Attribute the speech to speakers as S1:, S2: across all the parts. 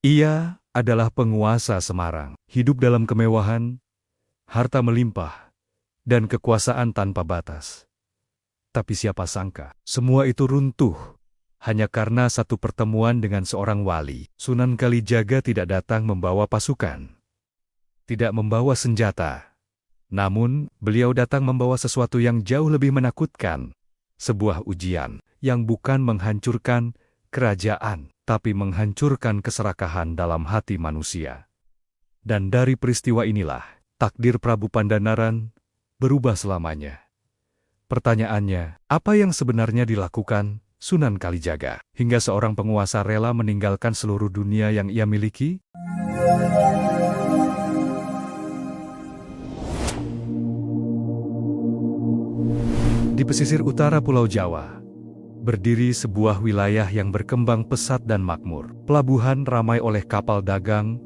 S1: Ia adalah penguasa Semarang, hidup dalam kemewahan, harta melimpah, dan kekuasaan tanpa batas. Tapi siapa sangka, semua itu runtuh hanya karena satu pertemuan dengan seorang wali. Sunan Kalijaga tidak datang membawa pasukan, tidak membawa senjata. Namun, beliau datang membawa sesuatu yang jauh lebih menakutkan. Sebuah ujian yang bukan menghancurkan kerajaan, tapi menghancurkan keserakahan dalam hati manusia. Dan dari peristiwa inilah, takdir Prabu Pandanaran berubah selamanya. Pertanyaannya, apa yang sebenarnya dilakukan Sunan Kalijaga hingga seorang penguasa rela meninggalkan seluruh dunia yang ia miliki? Di pesisir utara Pulau Jawa, berdiri sebuah wilayah yang berkembang pesat dan makmur. Pelabuhan ramai oleh kapal dagang,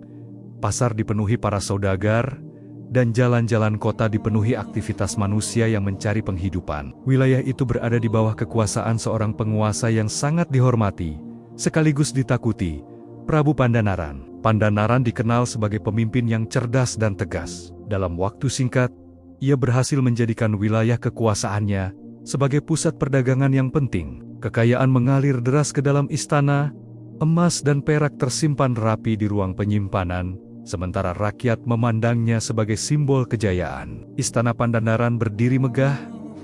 S1: pasar dipenuhi para saudagar, dan jalan-jalan kota dipenuhi aktivitas manusia yang mencari penghidupan. Wilayah itu berada di bawah kekuasaan seorang penguasa yang sangat dihormati, sekaligus ditakuti, Prabu Pandanaran. Pandanaran dikenal sebagai pemimpin yang cerdas dan tegas. Dalam waktu singkat, ia berhasil menjadikan wilayah kekuasaannya sebagai pusat perdagangan yang penting. Kekayaan mengalir deras ke dalam istana, emas dan perak tersimpan rapi di ruang penyimpanan, sementara rakyat memandangnya sebagai simbol kejayaan. Istana Pandanaran berdiri megah,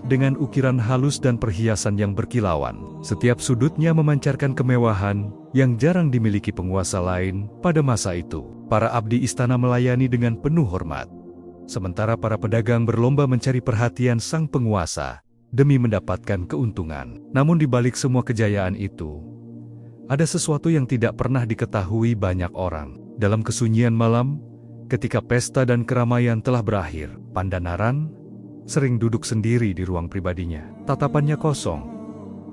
S1: dengan ukiran halus dan perhiasan yang berkilauan. Setiap sudutnya memancarkan kemewahan yang jarang dimiliki penguasa lain pada masa itu. Para abdi istana melayani dengan penuh hormat, sementara para pedagang berlomba mencari perhatian sang penguasa demi mendapatkan keuntungan. Namun di balik semua kejayaan itu, ada sesuatu yang tidak pernah diketahui banyak orang. Dalam kesunyian malam, ketika pesta dan keramaian telah berakhir, Pandanaran sering duduk sendiri di ruang pribadinya. Tatapannya kosong,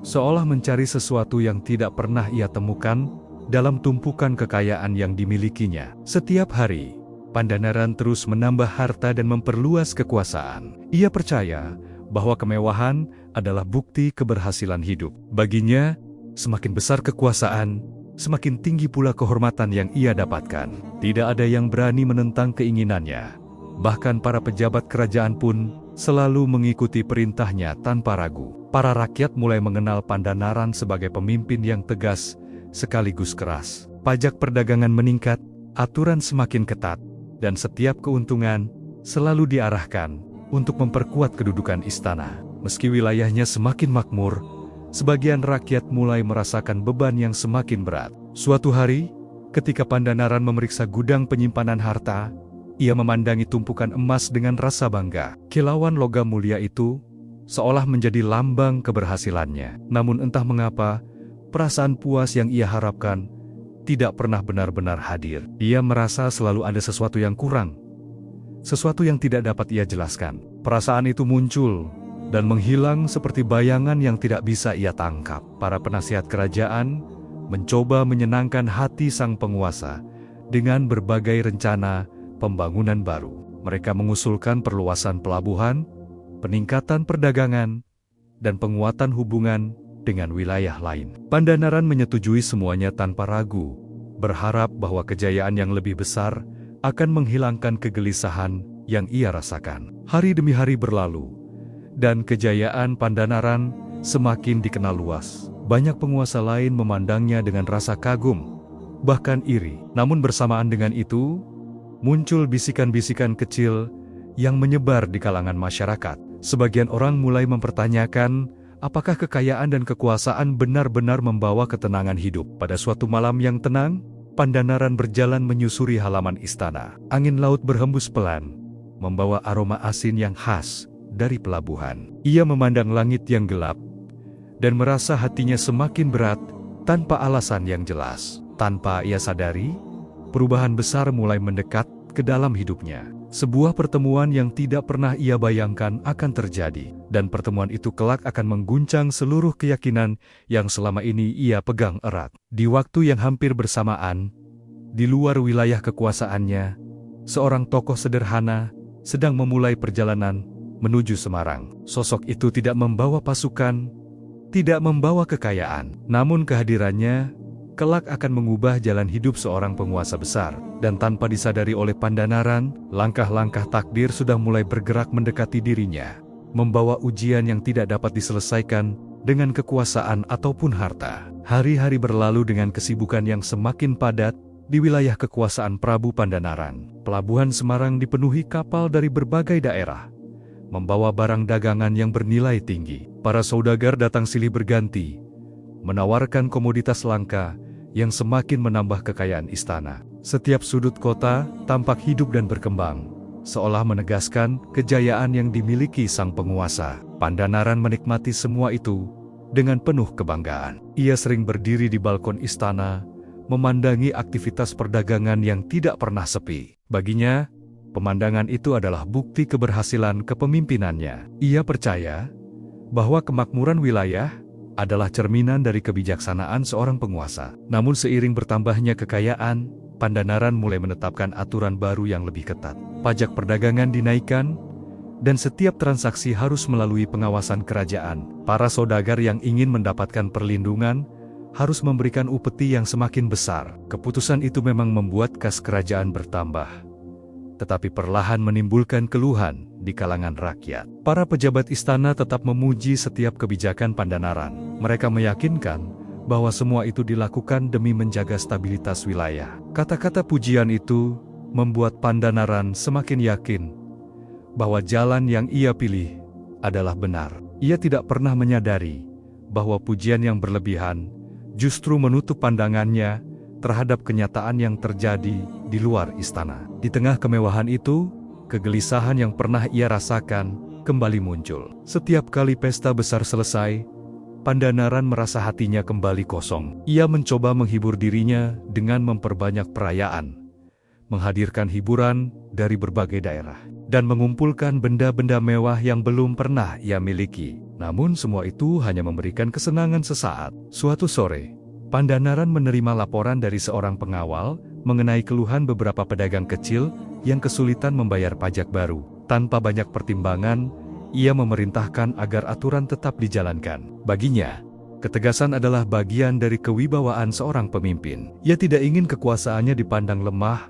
S1: seolah mencari sesuatu yang tidak pernah ia temukan dalam tumpukan kekayaan yang dimilikinya. Setiap hari, Pandanaran terus menambah harta dan memperluas kekuasaan. Ia percaya bahwa kemewahan adalah bukti keberhasilan hidup. Baginya, semakin besar kekuasaan, semakin tinggi pula kehormatan yang ia dapatkan. Tidak ada yang berani menentang keinginannya. Bahkan para pejabat kerajaan pun selalu mengikuti perintahnya tanpa ragu. Para rakyat mulai mengenal Pandanaran sebagai pemimpin yang tegas sekaligus keras. Pajak perdagangan meningkat, aturan semakin ketat, dan setiap keuntungan selalu diarahkan untuk memperkuat kedudukan istana. Meski wilayahnya semakin makmur, sebagian rakyat mulai merasakan beban yang semakin berat. Suatu hari, ketika Pandanaran memeriksa gudang penyimpanan harta, ia memandangi tumpukan emas dengan rasa bangga. Kilauan logam mulia itu seolah menjadi lambang keberhasilannya. Namun entah mengapa, perasaan puas yang ia harapkan tidak pernah benar-benar hadir. Ia merasa selalu ada sesuatu yang kurang, sesuatu yang tidak dapat ia jelaskan. Perasaan itu muncul dan menghilang seperti bayangan yang tidak bisa ia tangkap. Para penasihat kerajaan mencoba menyenangkan hati sang penguasa dengan berbagai rencana pembangunan baru. Mereka mengusulkan perluasan pelabuhan, peningkatan perdagangan, dan penguatan hubungan dengan wilayah lain. Pandanaran menyetujui semuanya tanpa ragu, berharap bahwa kejayaan yang lebih besar akan menghilangkan kegelisahan yang ia rasakan. Hari demi hari berlalu, dan kejayaan Pandanaran semakin dikenal luas. Banyak penguasa lain memandangnya dengan rasa kagum, bahkan iri. Namun bersamaan dengan itu, muncul bisikan-bisikan kecil yang menyebar di kalangan masyarakat. Sebagian orang mulai mempertanyakan, apakah kekayaan dan kekuasaan benar-benar membawa ketenangan hidup? Pada suatu malam yang tenang, Pandanaran berjalan menyusuri halaman istana. Angin laut berhembus pelan, membawa aroma asin yang khas dari pelabuhan. Ia memandang langit yang gelap, dan merasa hatinya semakin berat tanpa alasan yang jelas. Tanpa ia sadari, perubahan besar mulai mendekat ke dalam hidupnya. Sebuah pertemuan yang tidak pernah ia bayangkan akan terjadi, dan pertemuan itu kelak akan mengguncang seluruh keyakinan yang selama ini ia pegang erat. Di waktu yang hampir bersamaan, di luar wilayah kekuasaannya, seorang tokoh sederhana sedang memulai perjalanan menuju Semarang. Sosok itu tidak membawa pasukan, tidak membawa kekayaan, namun kehadirannya kelak akan mengubah jalan hidup seorang penguasa besar. Dan tanpa disadari oleh Pandanaran, langkah-langkah takdir sudah mulai bergerak mendekati dirinya, membawa ujian yang tidak dapat diselesaikan dengan kekuasaan ataupun harta. Hari-hari berlalu dengan kesibukan yang semakin padat di wilayah kekuasaan Prabu Pandanaran. Pelabuhan Semarang dipenuhi kapal dari berbagai daerah, membawa barang dagangan yang bernilai tinggi. Para saudagar datang silih berganti, menawarkan komoditas langka yang semakin menambah kekayaan istana. Setiap sudut kota tampak hidup dan berkembang, seolah menegaskan kejayaan yang dimiliki sang penguasa. Pandanaran menikmati semua itu dengan penuh kebanggaan. Ia sering berdiri di balkon istana, memandangi aktivitas perdagangan yang tidak pernah sepi. Baginya, pemandangan itu adalah bukti keberhasilan kepemimpinannya. Ia percaya bahwa kemakmuran wilayah adalah cerminan dari kebijaksanaan seorang penguasa. Namun seiring bertambahnya kekayaan, Pandanaran mulai menetapkan aturan baru yang lebih ketat. Pajak perdagangan dinaikkan, dan setiap transaksi harus melalui pengawasan kerajaan. Para saudagar yang ingin mendapatkan perlindungan harus memberikan upeti yang semakin besar. Keputusan itu memang membuat kas kerajaan bertambah, tetapi perlahan menimbulkan keluhan di kalangan rakyat. Para pejabat istana tetap memuji setiap kebijakan Pandanaran. Mereka meyakinkan bahwa semua itu dilakukan demi menjaga stabilitas wilayah. Kata-kata pujian itu membuat Pandanaran semakin yakin bahwa jalan yang ia pilih adalah benar. Ia tidak pernah menyadari bahwa pujian yang berlebihan justru menutup pandangannya terhadap kenyataan yang terjadi di luar istana. Di tengah kemewahan itu, kegelisahan yang pernah ia rasakan kembali muncul. Setiap kali pesta besar selesai, Pandanaran merasa hatinya kembali kosong. Ia mencoba menghibur dirinya dengan memperbanyak perayaan, menghadirkan hiburan dari berbagai daerah, dan mengumpulkan benda-benda mewah yang belum pernah ia miliki. Namun semua itu hanya memberikan kesenangan sesaat. Suatu sore, Pandanaran menerima laporan dari seorang pengawal mengenai keluhan beberapa pedagang kecil yang kesulitan membayar pajak baru. Tanpa banyak pertimbangan, ia memerintahkan agar aturan tetap dijalankan. Baginya, ketegasan adalah bagian dari kewibawaan seorang pemimpin. Ia tidak ingin kekuasaannya dipandang lemah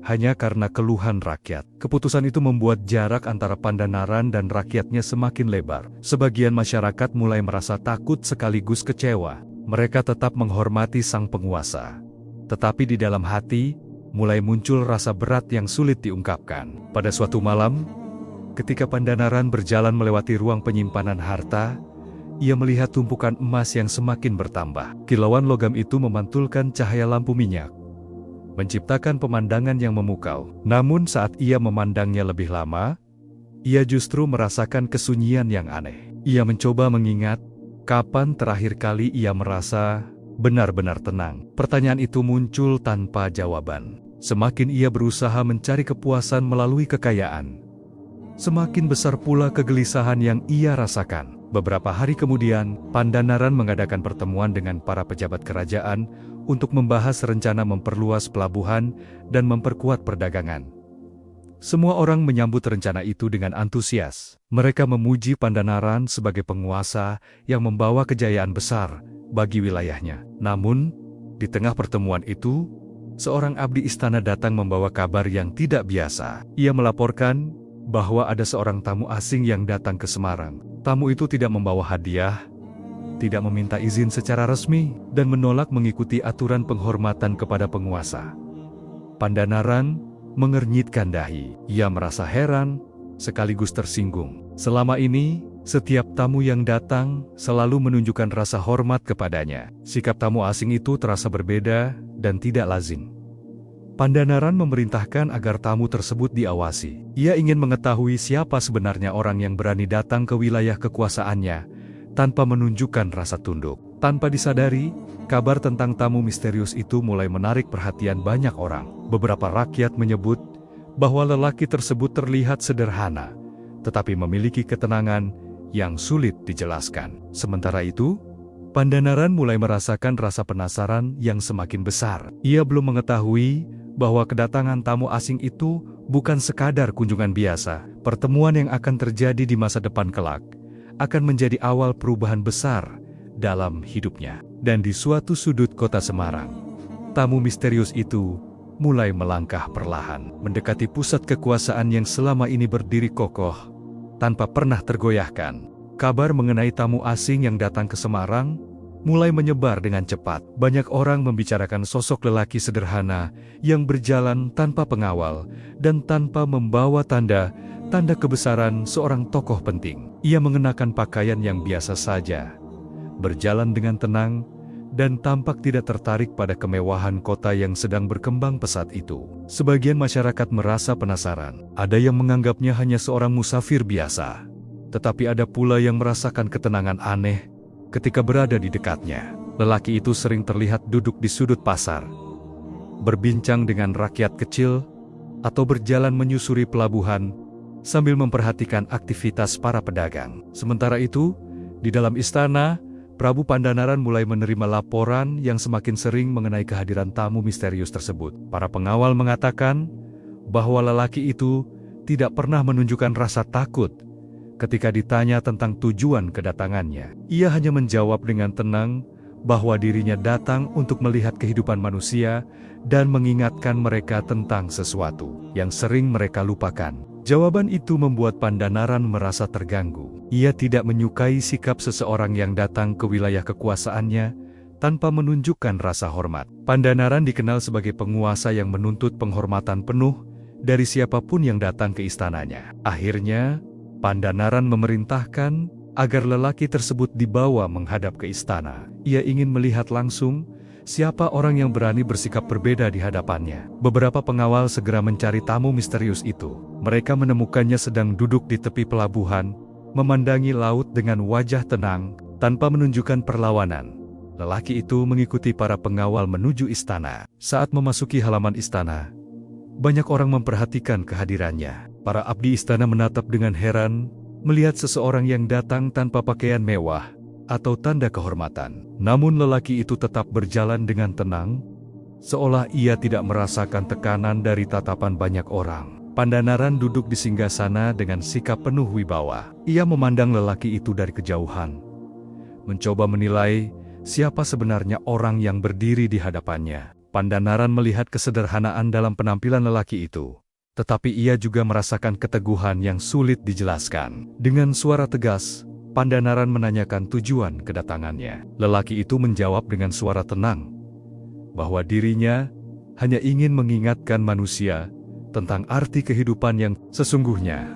S1: hanya karena keluhan rakyat. Keputusan itu membuat jarak antara Pandanaran dan rakyatnya semakin lebar. Sebagian masyarakat mulai merasa takut sekaligus kecewa. Mereka tetap menghormati sang penguasa, tetapi di dalam hati mulai muncul rasa berat yang sulit diungkapkan. Pada suatu malam, ketika Pandanaran berjalan melewati ruang penyimpanan harta, ia melihat tumpukan emas yang semakin bertambah. Kilauan logam itu memantulkan cahaya lampu minyak, menciptakan pemandangan yang memukau. Namun saat ia memandangnya lebih lama, ia justru merasakan kesunyian yang aneh. Ia mencoba mengingat kapan terakhir kali ia merasa benar-benar tenang. Pertanyaan itu muncul tanpa jawaban. Semakin ia berusaha mencari kepuasan melalui kekayaan, semakin besar pula kegelisahan yang ia rasakan. Beberapa hari kemudian, Pandanaran mengadakan pertemuan dengan para pejabat kerajaan untuk membahas rencana memperluas pelabuhan dan memperkuat perdagangan. Semua orang menyambut rencana itu dengan antusias. Mereka memuji Pandanaran sebagai penguasa yang membawa kejayaan besar bagi wilayahnya. Namun, di tengah pertemuan itu, seorang abdi istana datang membawa kabar yang tidak biasa. Ia melaporkan bahwa ada seorang tamu asing yang datang ke Semarang. Tamu itu tidak membawa hadiah, tidak meminta izin secara resmi, dan menolak mengikuti aturan penghormatan kepada penguasa. Pandanaran mengernyitkan dahi. Ia merasa heran, sekaligus tersinggung. Selama ini, setiap tamu yang datang selalu menunjukkan rasa hormat kepadanya. Sikap tamu asing itu terasa berbeda dan tidak lazim. Pandanaran memerintahkan agar tamu tersebut diawasi. Ia ingin mengetahui siapa sebenarnya orang yang berani datang ke wilayah kekuasaannya tanpa menunjukkan rasa tunduk. Tanpa disadari, kabar tentang tamu misterius itu mulai menarik perhatian banyak orang. Beberapa rakyat menyebut bahwa lelaki tersebut terlihat sederhana, tetapi memiliki ketenangan yang sulit dijelaskan. Sementara itu, Pandanaran mulai merasakan rasa penasaran yang semakin besar. Ia belum mengetahui bahwa kedatangan tamu asing itu bukan sekadar kunjungan biasa. Pertemuan yang akan terjadi di masa depan kelak akan menjadi awal perubahan besar dalam hidupnya. Dan di suatu sudut kota Semarang, tamu misterius itu mulai melangkah perlahan, mendekati pusat kekuasaan yang selama ini berdiri kokoh, tanpa pernah tergoyahkan. Kabar mengenai tamu asing yang datang ke Semarang mulai menyebar dengan cepat. Banyak orang membicarakan sosok lelaki sederhana yang berjalan tanpa pengawal dan tanpa membawa tanda kebesaran seorang tokoh penting. Ia mengenakan pakaian yang biasa saja, berjalan dengan tenang, dan tampak tidak tertarik pada kemewahan kota yang sedang berkembang pesat itu. Sebagian masyarakat merasa penasaran. Ada yang menganggapnya hanya seorang musafir biasa, tetapi ada pula yang merasakan ketenangan aneh ketika berada di dekatnya. Lelaki itu sering terlihat duduk di sudut pasar, berbincang dengan rakyat kecil, atau berjalan menyusuri pelabuhan sambil memperhatikan aktivitas para pedagang. Sementara itu, di dalam istana, Prabu Pandanaran mulai menerima laporan yang semakin sering mengenai kehadiran tamu misterius tersebut. Para pengawal mengatakan bahwa lelaki itu tidak pernah menunjukkan rasa takut ketika ditanya tentang tujuan kedatangannya. Ia hanya menjawab dengan tenang bahwa dirinya datang untuk melihat kehidupan manusia dan mengingatkan mereka tentang sesuatu yang sering mereka lupakan. Jawaban itu membuat Pandanaran merasa terganggu. Ia tidak menyukai sikap seseorang yang datang ke wilayah kekuasaannya tanpa menunjukkan rasa hormat. Pandanaran dikenal sebagai penguasa yang menuntut penghormatan penuh dari siapapun yang datang ke istananya. Akhirnya, Pandanaran memerintahkan agar lelaki tersebut dibawa menghadap ke istana. Ia ingin melihat langsung siapa orang yang berani bersikap berbeda di hadapannya. Beberapa pengawal segera mencari tamu misterius itu. Mereka menemukannya sedang duduk di tepi pelabuhan, memandangi laut dengan wajah tenang, tanpa menunjukkan perlawanan. Lelaki itu mengikuti para pengawal menuju istana. Saat memasuki halaman istana, banyak orang memperhatikan kehadirannya. Para abdi istana menatap dengan heran, melihat seseorang yang datang tanpa pakaian mewah atau tanda kehormatan. Namun lelaki itu tetap berjalan dengan tenang, seolah ia tidak merasakan tekanan dari tatapan banyak orang. Pandanaran duduk di singgasana dengan sikap penuh wibawa. Ia memandang lelaki itu dari kejauhan, mencoba menilai siapa sebenarnya orang yang berdiri di hadapannya. Pandanaran melihat kesederhanaan dalam penampilan lelaki itu, tetapi ia juga merasakan keteguhan yang sulit dijelaskan. Dengan suara tegas, Pandanaran menanyakan tujuan kedatangannya. Lelaki itu menjawab dengan suara tenang, bahwa dirinya hanya ingin mengingatkan manusia tentang arti kehidupan yang sesungguhnya.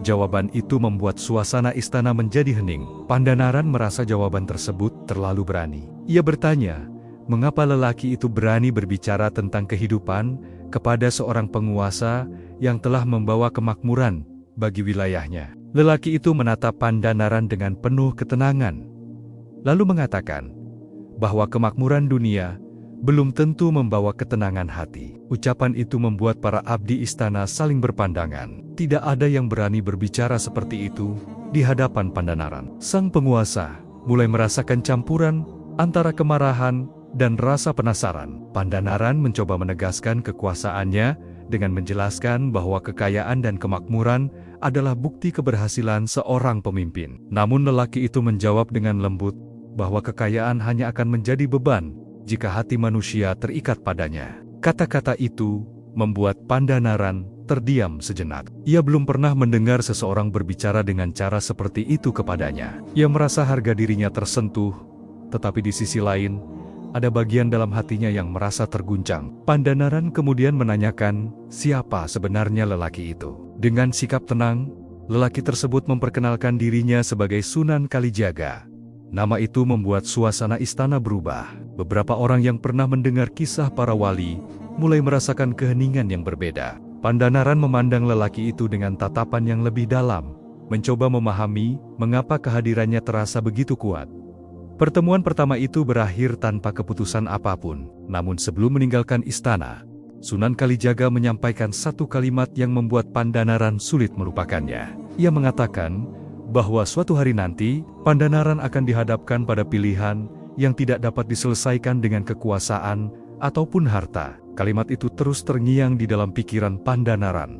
S1: Jawaban itu membuat suasana istana menjadi hening. Pandanaran merasa jawaban tersebut terlalu berani. Ia bertanya, mengapa lelaki itu berani berbicara tentang kehidupan kepada seorang penguasa yang telah membawa kemakmuran bagi wilayahnya. Lelaki itu menatap Pandanaran dengan penuh ketenangan, lalu mengatakan bahwa kemakmuran dunia belum tentu membawa ketenangan hati. Ucapan itu membuat para abdi istana saling berpandangan. Tidak ada yang berani berbicara seperti itu di hadapan Pandanaran. Sang penguasa mulai merasakan campuran antara kemarahan dan rasa penasaran. Pandanaran mencoba menegaskan kekuasaannya dengan menjelaskan bahwa kekayaan dan kemakmuran adalah bukti keberhasilan seorang pemimpin. Namun lelaki itu menjawab dengan lembut bahwa kekayaan hanya akan menjadi beban jika hati manusia terikat padanya. Kata-kata itu membuat Pandanaran terdiam sejenak. Ia belum pernah mendengar seseorang berbicara dengan cara seperti itu kepadanya. Ia merasa harga dirinya tersentuh, tetapi di sisi lain, ada bagian dalam hatinya yang merasa terguncang. Pandanaran kemudian menanyakan siapa sebenarnya lelaki itu. Dengan sikap tenang, lelaki tersebut memperkenalkan dirinya sebagai Sunan Kalijaga. Nama itu membuat suasana istana berubah. Beberapa orang yang pernah mendengar kisah para wali mulai merasakan keheningan yang berbeda. Pandanaran memandang lelaki itu dengan tatapan yang lebih dalam, mencoba memahami mengapa kehadirannya terasa begitu kuat. Pertemuan pertama itu berakhir tanpa keputusan apapun. Namun sebelum meninggalkan istana, Sunan Kalijaga menyampaikan satu kalimat yang membuat Pandanaran sulit melupakannya. Ia mengatakan bahwa suatu hari nanti, Pandanaran akan dihadapkan pada pilihan yang tidak dapat diselesaikan dengan kekuasaan ataupun harta. Kalimat itu terus terngiang di dalam pikiran Pandanaran.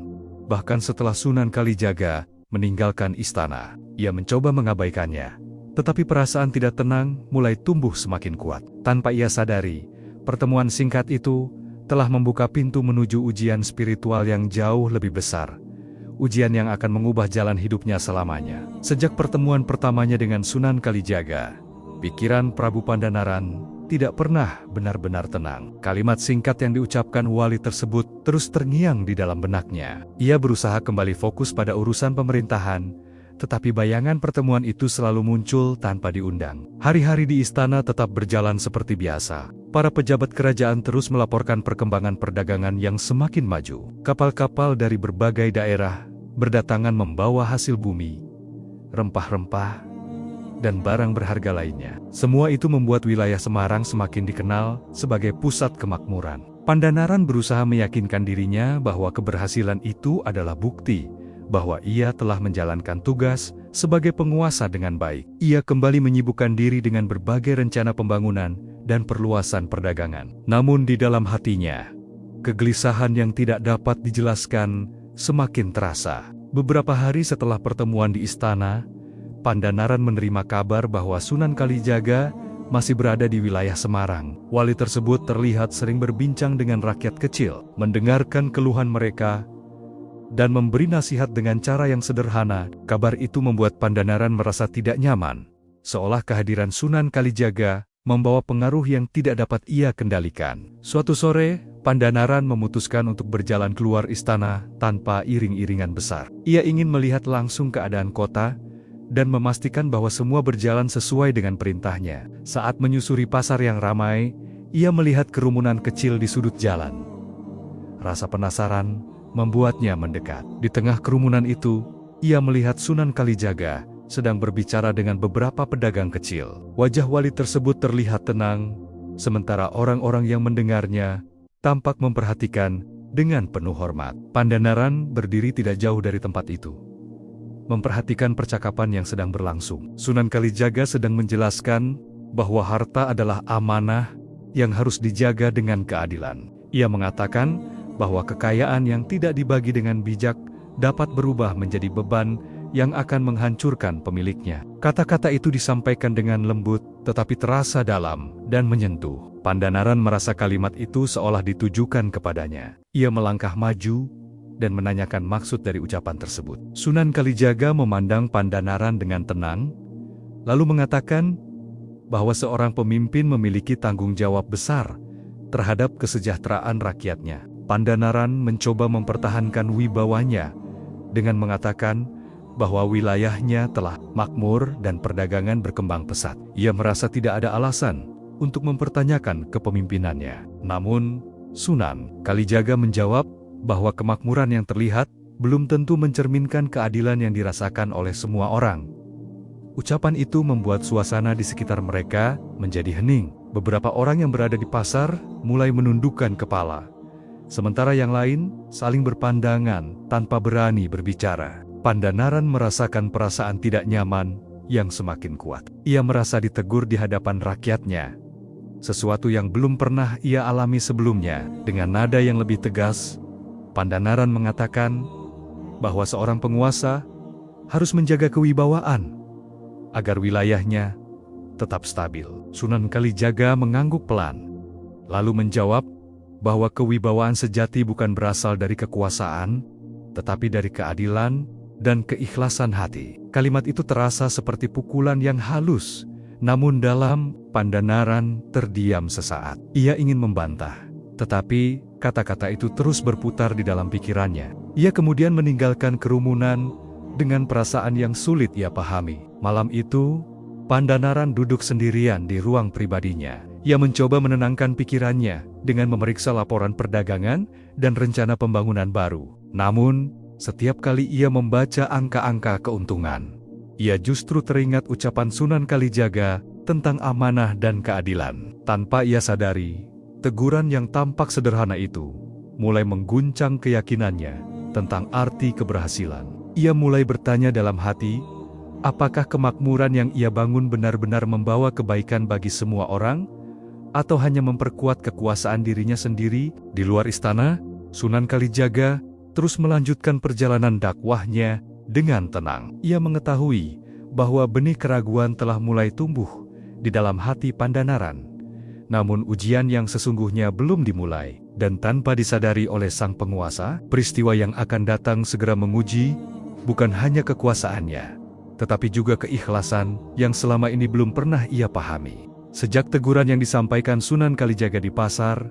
S1: Bahkan setelah Sunan Kalijaga meninggalkan istana, ia mencoba mengabaikannya. Tetapi perasaan tidak tenang mulai tumbuh semakin kuat. Tanpa ia sadari, pertemuan singkat itu telah membuka pintu menuju ujian spiritual yang jauh lebih besar. Ujian yang akan mengubah jalan hidupnya selamanya. Sejak pertemuan pertamanya dengan Sunan Kalijaga, pikiran Prabu Pandanaran tidak pernah benar-benar tenang. Kalimat singkat yang diucapkan wali tersebut terus terngiang di dalam benaknya. Ia berusaha kembali fokus pada urusan pemerintahan, tetapi bayangan pertemuan itu selalu muncul tanpa diundang. Hari-hari di istana tetap berjalan seperti biasa. Para pejabat kerajaan terus melaporkan perkembangan perdagangan yang semakin maju. Kapal-kapal dari berbagai daerah berdatangan membawa hasil bumi, rempah-rempah, dan barang berharga lainnya. Semua itu membuat wilayah Semarang semakin dikenal sebagai pusat kemakmuran. Pandanaran berusaha meyakinkan dirinya bahwa keberhasilan itu adalah bukti bahwa ia telah menjalankan tugas sebagai penguasa dengan baik. Ia kembali menyibukkan diri dengan berbagai rencana pembangunan dan perluasan perdagangan. Namun di dalam hatinya, kegelisahan yang tidak dapat dijelaskan semakin terasa. Beberapa hari setelah pertemuan di istana, Pandanaran menerima kabar bahwa Sunan Kalijaga masih berada di wilayah Semarang. Wali tersebut terlihat sering berbincang dengan rakyat kecil, mendengarkan keluhan mereka, dan memberi nasihat dengan cara yang sederhana. Kabar itu membuat Pandanaran merasa tidak nyaman, seolah kehadiran Sunan Kalijaga membawa pengaruh yang tidak dapat ia kendalikan. Suatu sore, Pandanaran memutuskan untuk berjalan keluar istana tanpa iring-iringan besar. Ia ingin melihat langsung keadaan kota dan memastikan bahwa semua berjalan sesuai dengan perintahnya. Saat menyusuri pasar yang ramai, ia melihat kerumunan kecil di sudut jalan. Rasa penasaran membuatnya mendekat. Di tengah kerumunan itu, ia melihat Sunan Kalijaga sedang berbicara dengan beberapa pedagang kecil. Wajah wali tersebut terlihat tenang, sementara orang-orang yang mendengarnya tampak memperhatikan dengan penuh hormat. Pandanaran berdiri tidak jauh dari tempat itu, memperhatikan percakapan yang sedang berlangsung. Sunan Kalijaga sedang menjelaskan bahwa harta adalah amanah yang harus dijaga dengan keadilan. Ia mengatakan bahwa kekayaan yang tidak dibagi dengan bijak dapat berubah menjadi beban yang akan menghancurkan pemiliknya. Kata-kata itu disampaikan dengan lembut, tetapi terasa dalam dan menyentuh. Pandanaran merasa kalimat itu seolah ditujukan kepadanya. Ia melangkah maju dan menanyakan maksud dari ucapan tersebut. Sunan Kalijaga memandang Pandanaran dengan tenang, lalu mengatakan bahwa seorang pemimpin memiliki tanggung jawab besar terhadap kesejahteraan rakyatnya. Pandanaran mencoba mempertahankan wibawanya dengan mengatakan bahwa wilayahnya telah makmur dan perdagangan berkembang pesat. Ia merasa tidak ada alasan untuk mempertanyakan kepemimpinannya. Namun, Sunan Kalijaga menjawab bahwa kemakmuran yang terlihat belum tentu mencerminkan keadilan yang dirasakan oleh semua orang. Ucapan itu membuat suasana di sekitar mereka menjadi hening. Beberapa orang yang berada di pasar mulai menundukkan kepala, sementara yang lain saling berpandangan tanpa berani berbicara. Pandanaran merasakan perasaan tidak nyaman yang semakin kuat. Ia merasa ditegur di hadapan rakyatnya, sesuatu yang belum pernah ia alami sebelumnya. Dengan nada yang lebih tegas, Pandanaran mengatakan bahwa seorang penguasa harus menjaga kewibawaan agar wilayahnya tetap stabil. Sunan Kalijaga mengangguk pelan, lalu menjawab bahwa kewibawaan sejati bukan berasal dari kekuasaan, tetapi dari keadilan dan keikhlasan hati. Kalimat itu terasa seperti pukulan yang halus, namun dalam. Pandanaran terdiam sesaat. Ia ingin membantah, tetapi kata-kata itu terus berputar di dalam pikirannya. Ia kemudian meninggalkan kerumunan dengan perasaan yang sulit ia pahami. Malam itu, Pandanaran duduk sendirian di ruang pribadinya. Ia mencoba menenangkan pikirannya dengan memeriksa laporan perdagangan dan rencana pembangunan baru. Namun, setiap kali ia membaca angka-angka keuntungan, ia justru teringat ucapan Sunan Kalijaga tentang amanah dan keadilan. Tanpa ia sadari, teguran yang tampak sederhana itu mulai mengguncang keyakinannya tentang arti keberhasilan. Ia mulai bertanya dalam hati, apakah kemakmuran yang ia bangun benar-benar membawa kebaikan bagi semua orang, atau hanya memperkuat kekuasaan dirinya sendiri? Di luar istana, Sunan Kalijaga terus melanjutkan perjalanan dakwahnya dengan tenang. Ia mengetahui bahwa benih keraguan telah mulai tumbuh di dalam hati Pandanaran. Namun ujian yang sesungguhnya belum dimulai, dan tanpa disadari oleh sang penguasa, peristiwa yang akan datang segera menguji bukan hanya kekuasaannya, tetapi juga keikhlasan yang selama ini belum pernah ia pahami. Sejak teguran yang disampaikan Sunan Kalijaga di pasar,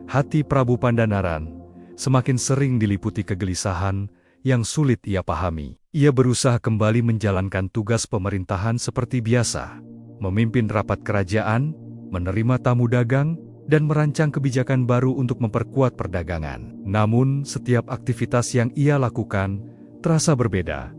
S1: hati Prabu Pandanaran semakin sering diliputi kegelisahan yang sulit ia pahami. Ia berusaha kembali menjalankan tugas pemerintahan seperti biasa, memimpin rapat kerajaan, menerima tamu dagang, dan merancang kebijakan baru untuk memperkuat perdagangan. Namun, setiap aktivitas yang ia lakukan terasa berbeda,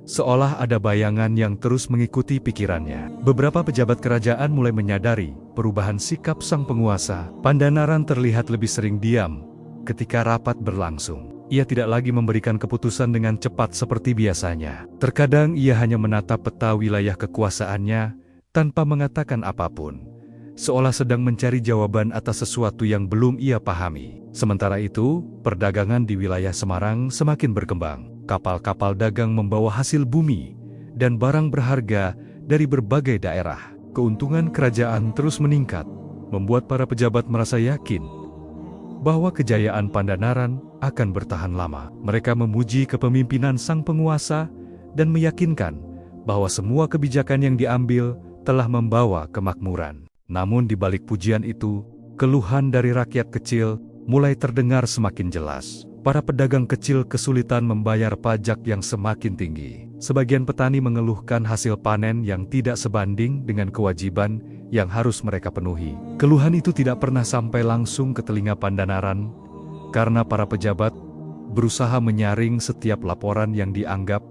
S1: seolah ada bayangan yang terus mengikuti pikirannya. Beberapa pejabat kerajaan mulai menyadari perubahan sikap sang penguasa. Pandanaran terlihat lebih sering diam ketika rapat berlangsung. Ia tidak lagi memberikan keputusan dengan cepat seperti biasanya. Terkadang ia hanya menatap peta wilayah kekuasaannya tanpa mengatakan apapun, seolah sedang mencari jawaban atas sesuatu yang belum ia pahami. Sementara itu, perdagangan di wilayah Semarang semakin berkembang. Kapal-kapal dagang membawa hasil bumi dan barang berharga dari berbagai daerah. Keuntungan kerajaan terus meningkat, membuat para pejabat merasa yakin bahwa kejayaan Pandanaran akan bertahan lama. Mereka memuji kepemimpinan sang penguasa dan meyakinkan bahwa semua kebijakan yang diambil telah membawa kemakmuran. Namun di balik pujian itu, keluhan dari rakyat kecil mulai terdengar semakin jelas. Para pedagang kecil kesulitan membayar pajak yang semakin tinggi. Sebagian petani mengeluhkan hasil panen yang tidak sebanding dengan kewajiban yang harus mereka penuhi. Keluhan itu tidak pernah sampai langsung ke telinga Pandanaran, karena para pejabat berusaha menyaring setiap laporan yang dianggap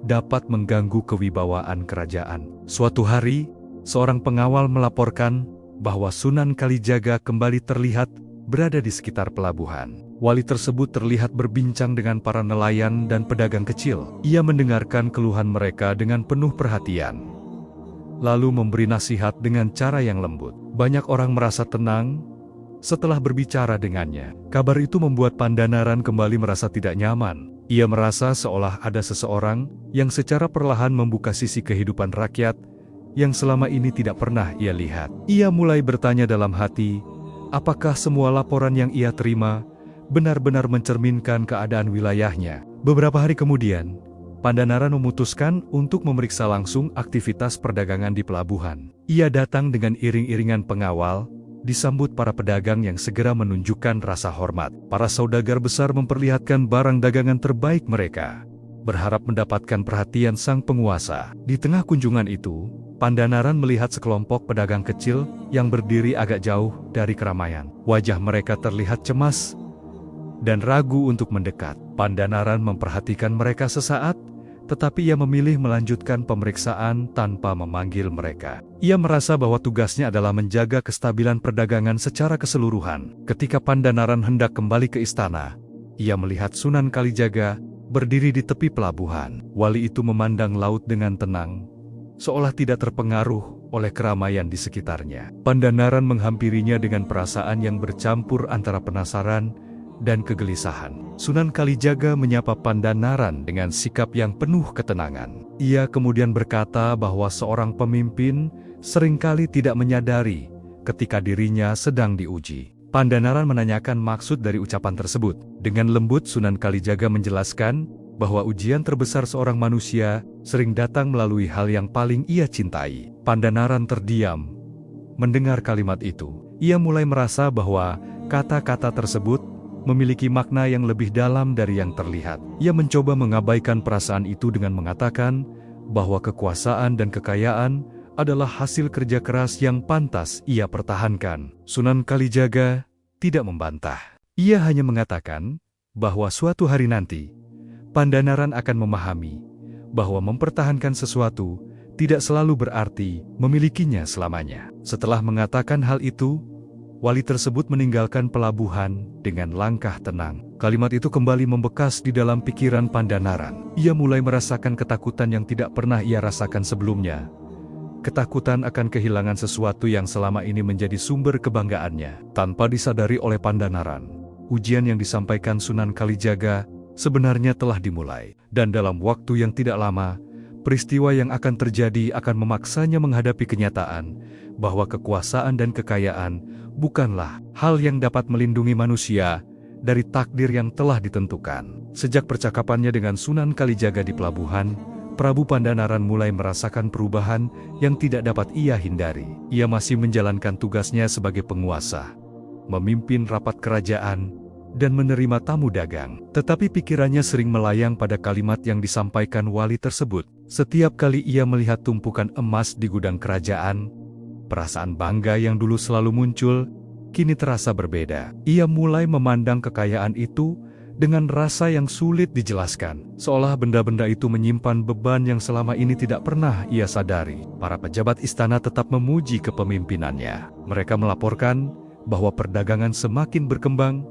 S1: dapat mengganggu kewibawaan kerajaan. Suatu hari, seorang pengawal melaporkan bahwa Sunan Kalijaga kembali terlihat berada di sekitar pelabuhan. Wali tersebut terlihat berbincang dengan para nelayan dan pedagang kecil. Ia mendengarkan keluhan mereka dengan penuh perhatian, lalu memberi nasihat dengan cara yang lembut. Banyak orang merasa tenang setelah berbicara dengannya. Kabar itu membuat Pandanaran kembali merasa tidak nyaman. Ia merasa seolah ada seseorang yang secara perlahan membuka sisi kehidupan rakyat yang selama ini tidak pernah ia lihat. Ia mulai bertanya dalam hati, apakah semua laporan yang ia terima benar-benar mencerminkan keadaan wilayahnya. Beberapa hari kemudian, Pandanaran memutuskan untuk memeriksa langsung aktivitas perdagangan di pelabuhan. Ia datang dengan iring-iringan pengawal, disambut para pedagang yang segera menunjukkan rasa hormat. Para saudagar besar memperlihatkan barang dagangan terbaik mereka, berharap mendapatkan perhatian sang penguasa. Di tengah kunjungan itu, Pandanaran melihat sekelompok pedagang kecil yang berdiri agak jauh dari keramaian. Wajah mereka terlihat cemas dan ragu untuk mendekat. Pandanaran memperhatikan mereka sesaat, tetapi ia memilih melanjutkan pemeriksaan tanpa memanggil mereka. Ia merasa bahwa tugasnya adalah menjaga kestabilan perdagangan secara keseluruhan. Ketika Pandanaran hendak kembali ke istana, ia melihat Sunan Kalijaga berdiri di tepi pelabuhan. Wali itu memandang laut dengan tenang, seolah tidak terpengaruh oleh keramaian di sekitarnya. Pandanaran menghampirinya dengan perasaan yang bercampur antara penasaran dan kegelisahan. Sunan Kalijaga menyapa Pandanaran dengan sikap yang penuh ketenangan. Ia kemudian berkata bahwa seorang pemimpin seringkali tidak menyadari ketika dirinya sedang diuji. Pandanaran menanyakan maksud dari ucapan tersebut. Dengan lembut Sunan Kalijaga menjelaskan bahwa ujian terbesar seorang manusia sering datang melalui hal yang paling ia cintai. Pandanaran terdiam mendengar kalimat itu. Ia mulai merasa bahwa kata-kata tersebut memiliki makna yang lebih dalam dari yang terlihat. Ia mencoba mengabaikan perasaan itu dengan mengatakan bahwa kekuasaan dan kekayaan adalah hasil kerja keras yang pantas ia pertahankan. Sunan Kalijaga tidak membantah. Ia hanya mengatakan bahwa suatu hari nanti, Pandanaran akan memahami bahwa mempertahankan sesuatu tidak selalu berarti memilikinya selamanya. Setelah mengatakan hal itu, wali tersebut meninggalkan pelabuhan dengan langkah tenang. Kalimat itu kembali membekas di dalam pikiran Pandanaran. Ia mulai merasakan ketakutan yang tidak pernah ia rasakan sebelumnya. Ketakutan akan kehilangan sesuatu yang selama ini menjadi sumber kebanggaannya. Tanpa disadari oleh Pandanaran, ujian yang disampaikan Sunan Kalijaga sebenarnya telah dimulai. Dan dalam waktu yang tidak lama, Peristiwa yang akan terjadi akan memaksanya menghadapi kenyataan bahwa kekuasaan dan kekayaan bukanlah hal yang dapat melindungi manusia dari takdir yang telah ditentukan. Sejak percakapannya dengan Sunan Kalijaga di pelabuhan, Prabu Pandanaran mulai merasakan perubahan yang tidak dapat ia hindari. Ia masih menjalankan tugasnya sebagai penguasa, memimpin rapat kerajaan, dan menerima tamu dagang. Tetapi pikirannya sering melayang pada kalimat yang disampaikan wali tersebut. Setiap kali ia melihat tumpukan emas di gudang kerajaan, perasaan bangga yang dulu selalu muncul, kini terasa berbeda. Ia mulai memandang kekayaan itu dengan rasa yang sulit dijelaskan, seolah benda-benda itu menyimpan beban yang selama ini tidak pernah ia sadari. Para pejabat istana tetap memuji kepemimpinannya. Mereka melaporkan bahwa perdagangan semakin berkembang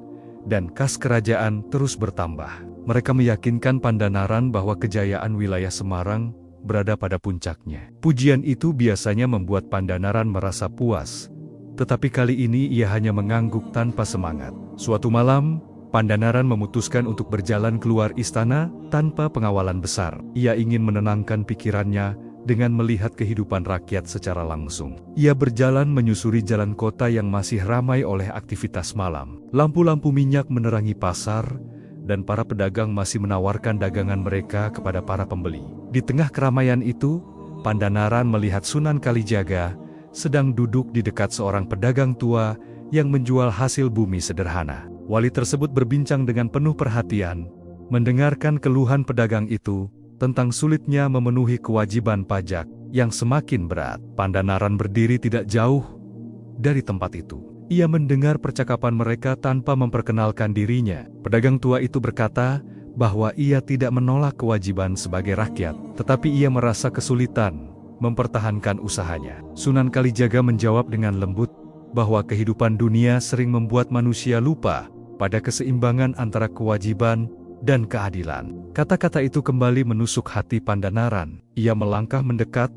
S1: dan kas kerajaan terus bertambah. Mereka meyakinkan Pandanaran bahwa kejayaan wilayah Semarang berada pada puncaknya. Pujian itu biasanya membuat Pandanaran merasa puas, tetapi kali ini ia hanya mengangguk tanpa semangat. Suatu malam, Pandanaran memutuskan untuk berjalan keluar istana tanpa pengawalan besar. Ia ingin menenangkan pikirannya dengan melihat kehidupan rakyat secara langsung. Ia berjalan menyusuri jalan kota yang masih ramai oleh aktivitas malam. Lampu-lampu minyak menerangi pasar, dan para pedagang masih menawarkan dagangan mereka kepada para pembeli. Di tengah keramaian itu, Pandanaran melihat Sunan Kalijaga sedang duduk di dekat seorang pedagang tua yang menjual hasil bumi sederhana. Wali tersebut berbincang dengan penuh perhatian, mendengarkan keluhan pedagang itu tentang sulitnya memenuhi kewajiban pajak yang semakin berat. Pandanaran berdiri tidak jauh dari tempat itu. Ia mendengar percakapan mereka tanpa memperkenalkan dirinya. Pedagang tua itu berkata bahwa ia tidak menolak kewajiban sebagai rakyat, tetapi ia merasa kesulitan mempertahankan usahanya. Sunan Kalijaga menjawab dengan lembut bahwa kehidupan dunia sering membuat manusia lupa pada keseimbangan antara kewajiban dan keadilan. Kata-kata itu kembali menusuk hati Pandanaran. Ia melangkah mendekat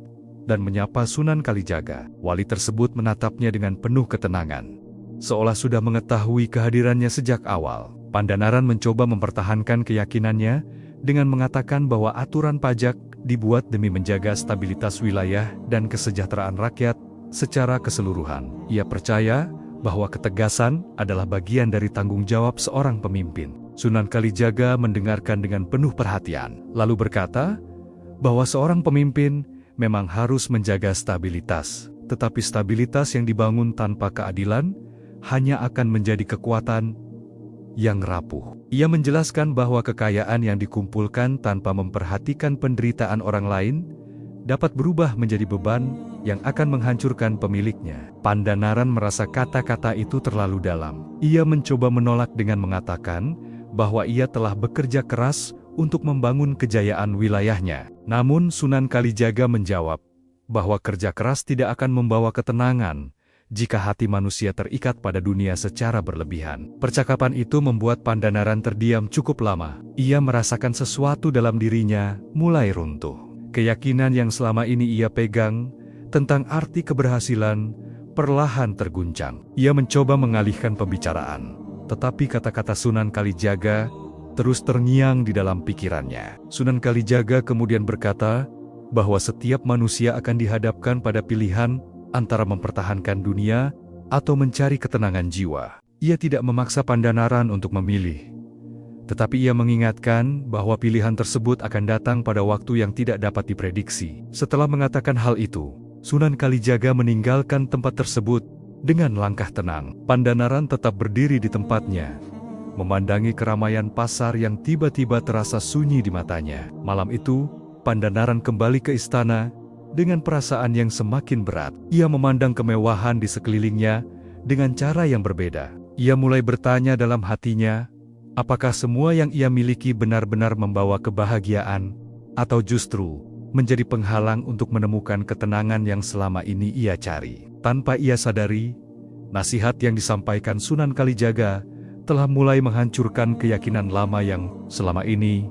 S1: dan menyapa Sunan Kalijaga. Wali tersebut menatapnya dengan penuh ketenangan, seolah sudah mengetahui kehadirannya sejak awal. Pandanaran mencoba mempertahankan keyakinannya dengan mengatakan bahwa aturan pajak dibuat demi menjaga stabilitas wilayah dan kesejahteraan rakyat secara keseluruhan. Ia percaya bahwa ketegasan adalah bagian dari tanggung jawab seorang pemimpin. Sunan Kalijaga mendengarkan dengan penuh perhatian, lalu berkata bahwa seorang pemimpin memang harus menjaga stabilitas, tetapi stabilitas yang dibangun tanpa keadilan hanya akan menjadi kekuatan yang rapuh. Ia menjelaskan bahwa kekayaan yang dikumpulkan tanpa memperhatikan penderitaan orang lain dapat berubah menjadi beban yang akan menghancurkan pemiliknya. Pandanaran merasa kata-kata itu terlalu dalam. Ia mencoba menolak dengan mengatakan bahwa ia telah bekerja keras untuk membangun kejayaan wilayahnya. Namun Sunan Kalijaga menjawab bahwa kerja keras tidak akan membawa ketenangan jika hati manusia terikat pada dunia secara berlebihan. Percakapan itu membuat Pandanaran terdiam cukup lama. Ia merasakan sesuatu dalam dirinya mulai runtuh. Keyakinan yang selama ini ia pegang tentang arti keberhasilan perlahan terguncang. Ia mencoba mengalihkan pembicaraan, tetapi kata-kata Sunan Kalijaga terus terngiang di dalam pikirannya. Sunan Kalijaga kemudian berkata bahwa setiap manusia akan dihadapkan pada pilihan antara mempertahankan dunia atau mencari ketenangan jiwa. Ia tidak memaksa Pandanaran untuk memilih, tetapi ia mengingatkan bahwa pilihan tersebut akan datang pada waktu yang tidak dapat diprediksi. Setelah mengatakan hal itu, Sunan Kalijaga meninggalkan tempat tersebut dengan langkah tenang. Pandanaran tetap berdiri di tempatnya, memandangi keramaian pasar yang tiba-tiba terasa sunyi di matanya. Malam itu, Pandanaran kembali ke istana dengan perasaan yang semakin berat. Ia memandang kemewahan di sekelilingnya dengan cara yang berbeda. Ia mulai bertanya dalam hatinya, apakah semua yang ia miliki benar-benar membawa kebahagiaan, atau justru menjadi penghalang untuk menemukan ketenangan yang selama ini ia cari. Tanpa ia sadari, nasihat yang disampaikan Sunan Kalijaga telah mulai menghancurkan keyakinan lama yang selama ini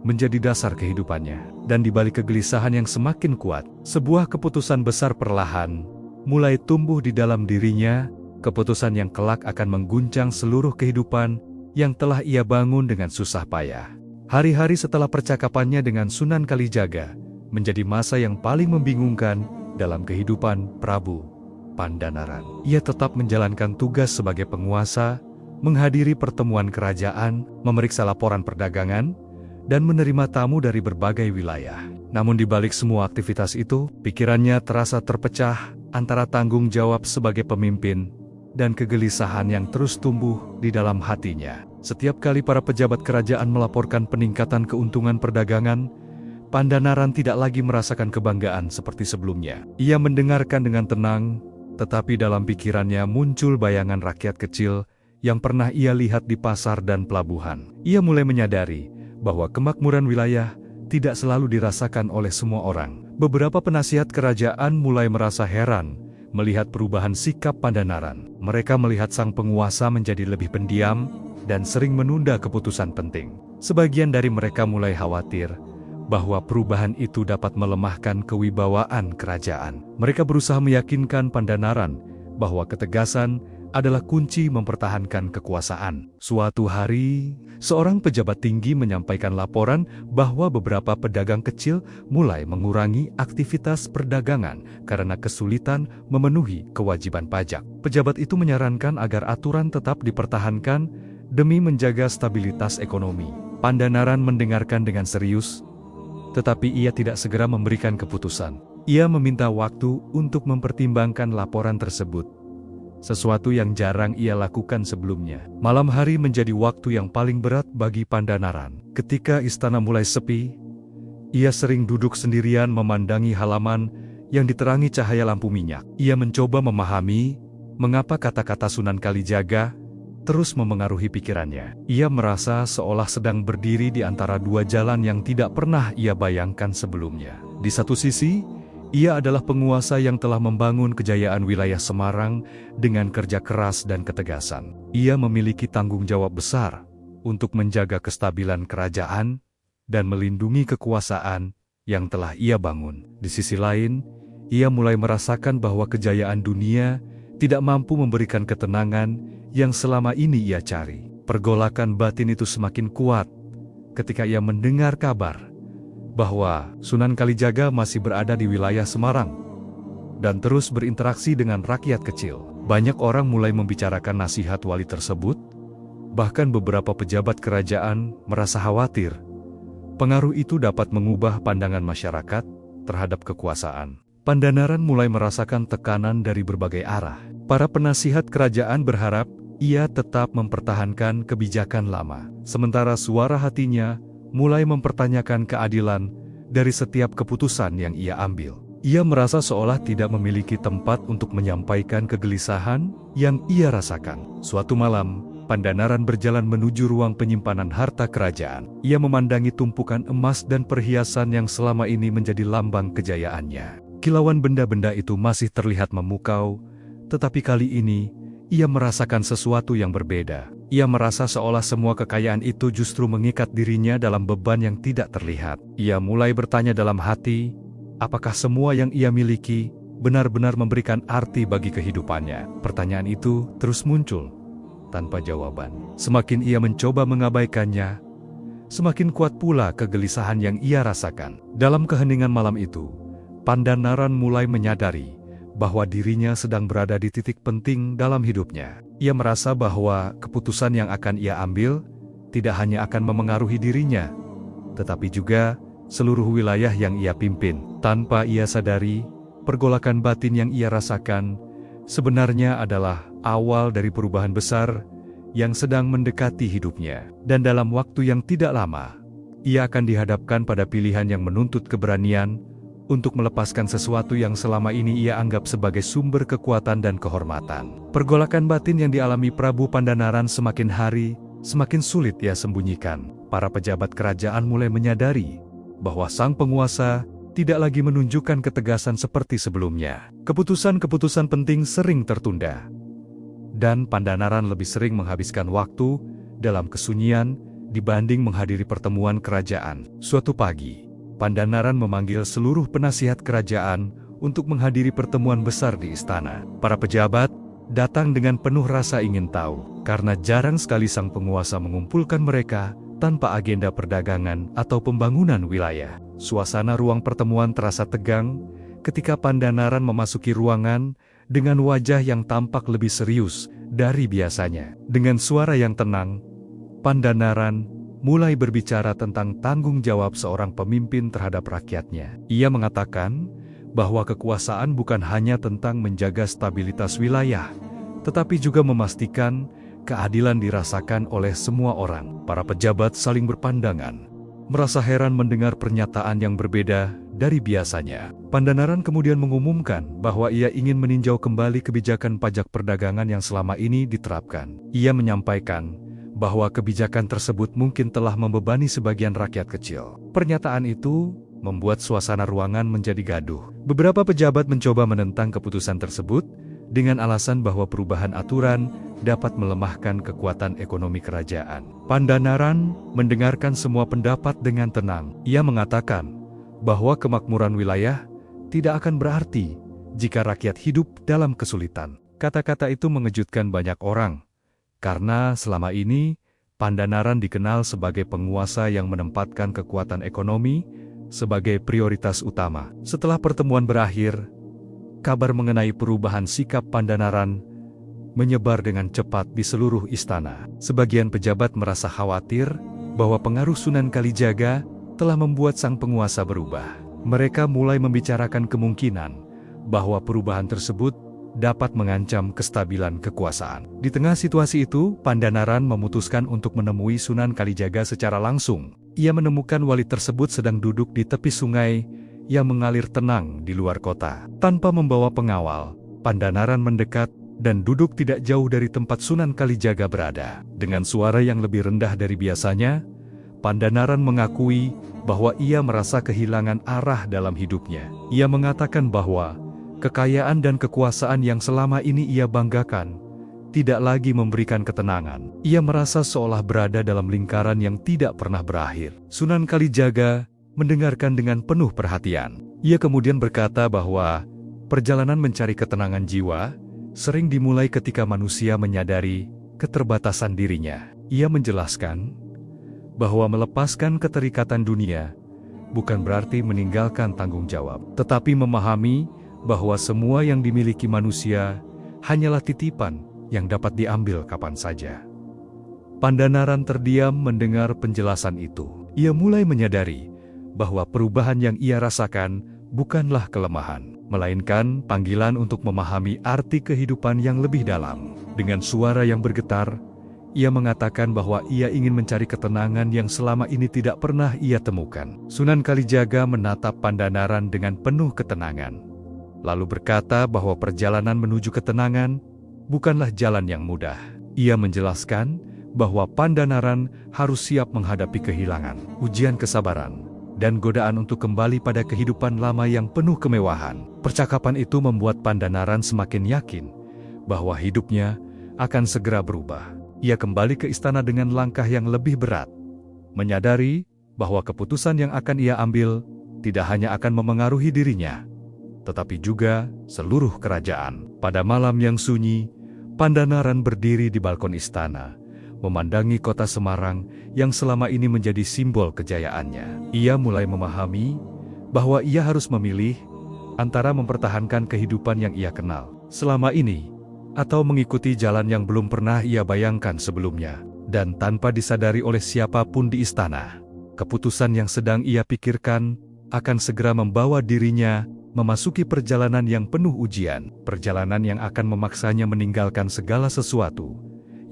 S1: menjadi dasar kehidupannya. Dan di balik kegelisahan yang semakin kuat, sebuah keputusan besar perlahan mulai tumbuh di dalam dirinya, keputusan yang kelak akan mengguncang seluruh kehidupan yang telah ia bangun dengan susah payah. Hari-hari setelah percakapannya dengan Sunan Kalijaga, menjadi masa yang paling membingungkan dalam kehidupan Prabu Pandanaran. Ia tetap menjalankan tugas sebagai penguasa, menghadiri pertemuan kerajaan, memeriksa laporan perdagangan, dan menerima tamu dari berbagai wilayah. Namun di balik semua aktivitas itu, pikirannya terasa terpecah antara tanggung jawab sebagai pemimpin dan kegelisahan yang terus tumbuh di dalam hatinya. Setiap kali para pejabat kerajaan melaporkan peningkatan keuntungan perdagangan, Pandanaran tidak lagi merasakan kebanggaan seperti sebelumnya. Ia mendengarkan dengan tenang, tetapi dalam pikirannya muncul bayangan rakyat kecil yang pernah ia lihat di pasar dan pelabuhan. Ia mulai menyadari bahwa kemakmuran wilayah tidak selalu dirasakan oleh semua orang. Beberapa penasihat kerajaan mulai merasa heran melihat perubahan sikap Pandanaran. Mereka melihat sang penguasa menjadi lebih pendiam dan sering menunda keputusan penting. Sebagian dari mereka mulai khawatir bahwa perubahan itu dapat melemahkan kewibawaan kerajaan. Mereka berusaha meyakinkan Pandanaran bahwa ketegasan adalah kunci mempertahankan kekuasaan. Suatu hari, seorang pejabat tinggi menyampaikan laporan bahwa beberapa pedagang kecil mulai mengurangi aktivitas perdagangan karena kesulitan memenuhi kewajiban pajak. Pejabat itu menyarankan agar aturan tetap dipertahankan demi menjaga stabilitas ekonomi. Pandanaran mendengarkan dengan serius, tetapi ia tidak segera memberikan keputusan. Ia meminta waktu untuk mempertimbangkan laporan tersebut, sesuatu yang jarang ia lakukan sebelumnya. Malam hari menjadi waktu yang paling berat bagi Pandanaran. Ketika istana mulai sepi, ia sering duduk sendirian memandangi halaman yang diterangi cahaya lampu minyak. Ia mencoba memahami mengapa kata-kata Sunan Kalijaga terus memengaruhi pikirannya. Ia merasa seolah sedang berdiri di antara dua jalan yang tidak pernah ia bayangkan sebelumnya. Di satu sisi, ia adalah penguasa yang telah membangun kejayaan wilayah Semarang dengan kerja keras dan ketegasan. Ia memiliki tanggung jawab besar untuk menjaga kestabilan kerajaan dan melindungi kekuasaan yang telah ia bangun. Di sisi lain, ia mulai merasakan bahwa kejayaan dunia tidak mampu memberikan ketenangan yang selama ini ia cari. Pergolakan batin itu semakin kuat ketika ia mendengar kabar bahwa Sunan Kalijaga masih berada di wilayah Semarang dan terus berinteraksi dengan rakyat kecil. Banyak orang mulai membicarakan nasihat wali tersebut, bahkan beberapa pejabat kerajaan merasa khawatir pengaruh itu dapat mengubah pandangan masyarakat terhadap kekuasaan. Pandanaran mulai merasakan tekanan dari berbagai arah. Para penasihat kerajaan berharap ia tetap mempertahankan kebijakan lama, sementara suara hatinya mulai mempertanyakan keadilan dari setiap keputusan yang ia ambil. Ia merasa seolah tidak memiliki tempat untuk menyampaikan kegelisahan yang ia rasakan. Suatu malam, Pandanaran berjalan menuju ruang penyimpanan harta kerajaan. Ia memandangi tumpukan emas dan perhiasan yang selama ini menjadi lambang kejayaannya. Kilauan benda-benda itu masih terlihat memukau, tetapi kali ini ia merasakan sesuatu yang berbeda. Ia merasa seolah semua kekayaan itu justru mengikat dirinya dalam beban yang tidak terlihat. Ia mulai bertanya dalam hati, apakah semua yang ia miliki benar-benar memberikan arti bagi kehidupannya? Pertanyaan itu terus muncul tanpa jawaban. Semakin ia mencoba mengabaikannya, semakin kuat pula kegelisahan yang ia rasakan. Dalam keheningan malam itu, Pandanaran mulai menyadari bahwa dirinya sedang berada di titik penting dalam hidupnya. Ia merasa bahwa keputusan yang akan ia ambil tidak hanya akan memengaruhi dirinya, tetapi juga seluruh wilayah yang ia pimpin. Tanpa ia sadari, pergolakan batin yang ia rasakan sebenarnya adalah awal dari perubahan besar yang sedang mendekati hidupnya. Dan dalam waktu yang tidak lama, ia akan dihadapkan pada pilihan yang menuntut keberanian untuk melepaskan sesuatu yang selama ini ia anggap sebagai sumber kekuatan dan kehormatan. Pergolakan batin yang dialami Prabu Pandanaran semakin hari, semakin sulit ia sembunyikan. Para pejabat kerajaan mulai menyadari bahwa sang penguasa tidak lagi menunjukkan ketegasan seperti sebelumnya. Keputusan-keputusan penting sering tertunda, dan Pandanaran lebih sering menghabiskan waktu dalam kesunyian dibanding menghadiri pertemuan kerajaan. Suatu pagi, Pandanaran memanggil seluruh penasihat kerajaan untuk menghadiri pertemuan besar di istana. Para pejabat datang dengan penuh rasa ingin tahu, karena jarang sekali sang penguasa mengumpulkan mereka tanpa agenda perdagangan atau pembangunan wilayah. Suasana ruang pertemuan terasa tegang ketika Pandanaran memasuki ruangan dengan wajah yang tampak lebih serius dari biasanya. Dengan suara yang tenang, Pandanaran mulai berbicara tentang tanggung jawab seorang pemimpin terhadap rakyatnya. Ia mengatakan bahwa kekuasaan bukan hanya tentang menjaga stabilitas wilayah, tetapi juga memastikan keadilan dirasakan oleh semua orang. Para pejabat saling berpandangan, merasa heran mendengar pernyataan yang berbeda dari biasanya. Pandanaran kemudian mengumumkan bahwa ia ingin meninjau kembali kebijakan pajak perdagangan yang selama ini diterapkan. Ia menyampaikan bahwa kebijakan tersebut mungkin telah membebani sebagian rakyat kecil. Pernyataan itu membuat suasana ruangan menjadi gaduh. Beberapa pejabat mencoba menentang keputusan tersebut dengan alasan bahwa perubahan aturan dapat melemahkan kekuatan ekonomi kerajaan. Pandanaran mendengarkan semua pendapat dengan tenang. Ia mengatakan bahwa kemakmuran wilayah tidak akan berarti jika rakyat hidup dalam kesulitan. Kata-kata itu mengejutkan banyak orang, karena selama ini Pandanaran dikenal sebagai penguasa yang menempatkan kekuatan ekonomi sebagai prioritas utama. Setelah pertemuan berakhir, kabar mengenai perubahan sikap Pandanaran menyebar dengan cepat di seluruh istana. Sebagian pejabat merasa khawatir bahwa pengaruh Sunan Kalijaga telah membuat sang penguasa berubah. Mereka mulai membicarakan kemungkinan bahwa perubahan tersebut dapat mengancam kestabilan kekuasaan. Di tengah situasi itu, Pandanaran memutuskan untuk menemui Sunan Kalijaga secara langsung. Ia menemukan wali tersebut sedang duduk di tepi sungai yang mengalir tenang di luar kota. Tanpa membawa pengawal, Pandanaran mendekat dan duduk tidak jauh dari tempat Sunan Kalijaga berada. Dengan suara yang lebih rendah dari biasanya, Pandanaran mengakui bahwa ia merasa kehilangan arah dalam hidupnya. Ia mengatakan bahwa kekayaan dan kekuasaan yang selama ini ia banggakan tidak lagi memberikan ketenangan. Ia merasa seolah berada dalam lingkaran yang tidak pernah berakhir. Sunan Kalijaga mendengarkan dengan penuh perhatian. Ia kemudian berkata bahwa perjalanan mencari ketenangan jiwa sering dimulai ketika manusia menyadari keterbatasan dirinya. Ia menjelaskan bahwa melepaskan keterikatan dunia bukan berarti meninggalkan tanggung jawab, tetapi memahami bahwa semua yang dimiliki manusia hanyalah titipan yang dapat diambil kapan saja. Pandanaran terdiam mendengar penjelasan itu. Ia mulai menyadari bahwa perubahan yang ia rasakan bukanlah kelemahan, melainkan panggilan untuk memahami arti kehidupan yang lebih dalam. Dengan suara yang bergetar, ia mengatakan bahwa ia ingin mencari ketenangan yang selama ini tidak pernah ia temukan. Sunan Kalijaga menatap Pandanaran dengan penuh ketenangan, lalu berkata bahwa perjalanan menuju ketenangan bukanlah jalan yang mudah. Ia menjelaskan bahwa Pandanaran harus siap menghadapi kehilangan, ujian kesabaran, dan godaan untuk kembali pada kehidupan lama yang penuh kemewahan. Percakapan itu membuat Pandanaran semakin yakin bahwa hidupnya akan segera berubah. Ia kembali ke istana dengan langkah yang lebih berat, menyadari bahwa keputusan yang akan ia ambil tidak hanya akan memengaruhi dirinya, tetapi juga seluruh kerajaan. Pada malam yang sunyi, Pandanaran berdiri di balkon istana, memandangi kota Semarang yang selama ini menjadi simbol kejayaannya. Ia mulai memahami bahwa ia harus memilih antara mempertahankan kehidupan yang ia kenal selama ini, atau mengikuti jalan yang belum pernah ia bayangkan sebelumnya. Dan tanpa disadari oleh siapapun di istana, keputusan yang sedang ia pikirkan akan segera membawa dirinya memasuki perjalanan yang penuh ujian, perjalanan yang akan memaksanya meninggalkan segala sesuatu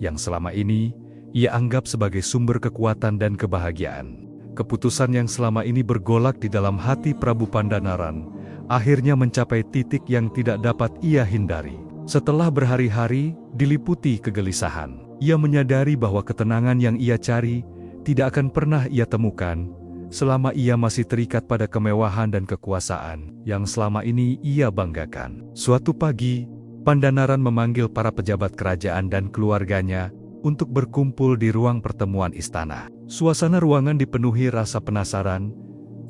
S1: yang selama ini ia anggap sebagai sumber kekuatan dan kebahagiaan. Keputusan yang selama ini bergolak di dalam hati Prabu Pandanaran akhirnya mencapai titik yang tidak dapat ia hindari. Setelah berhari-hari diliputi kegelisahan, ia menyadari bahwa ketenangan yang ia cari tidak akan pernah ia temukan selama ia masih terikat pada kemewahan dan kekuasaan yang selama ini ia banggakan. Suatu pagi, Pandanaran memanggil para pejabat kerajaan dan keluarganya untuk berkumpul di ruang pertemuan istana. Suasana ruangan dipenuhi rasa penasaran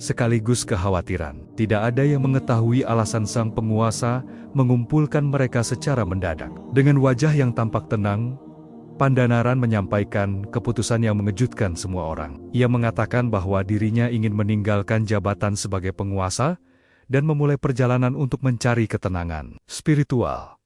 S1: sekaligus kekhawatiran. Tidak ada yang mengetahui alasan sang penguasa mengumpulkan mereka secara mendadak. Dengan wajah yang tampak tenang, Pandanaran menyampaikan keputusan yang mengejutkan semua orang. Ia mengatakan bahwa dirinya ingin meninggalkan jabatan sebagai penguasa dan memulai perjalanan untuk mencari ketenangan spiritual.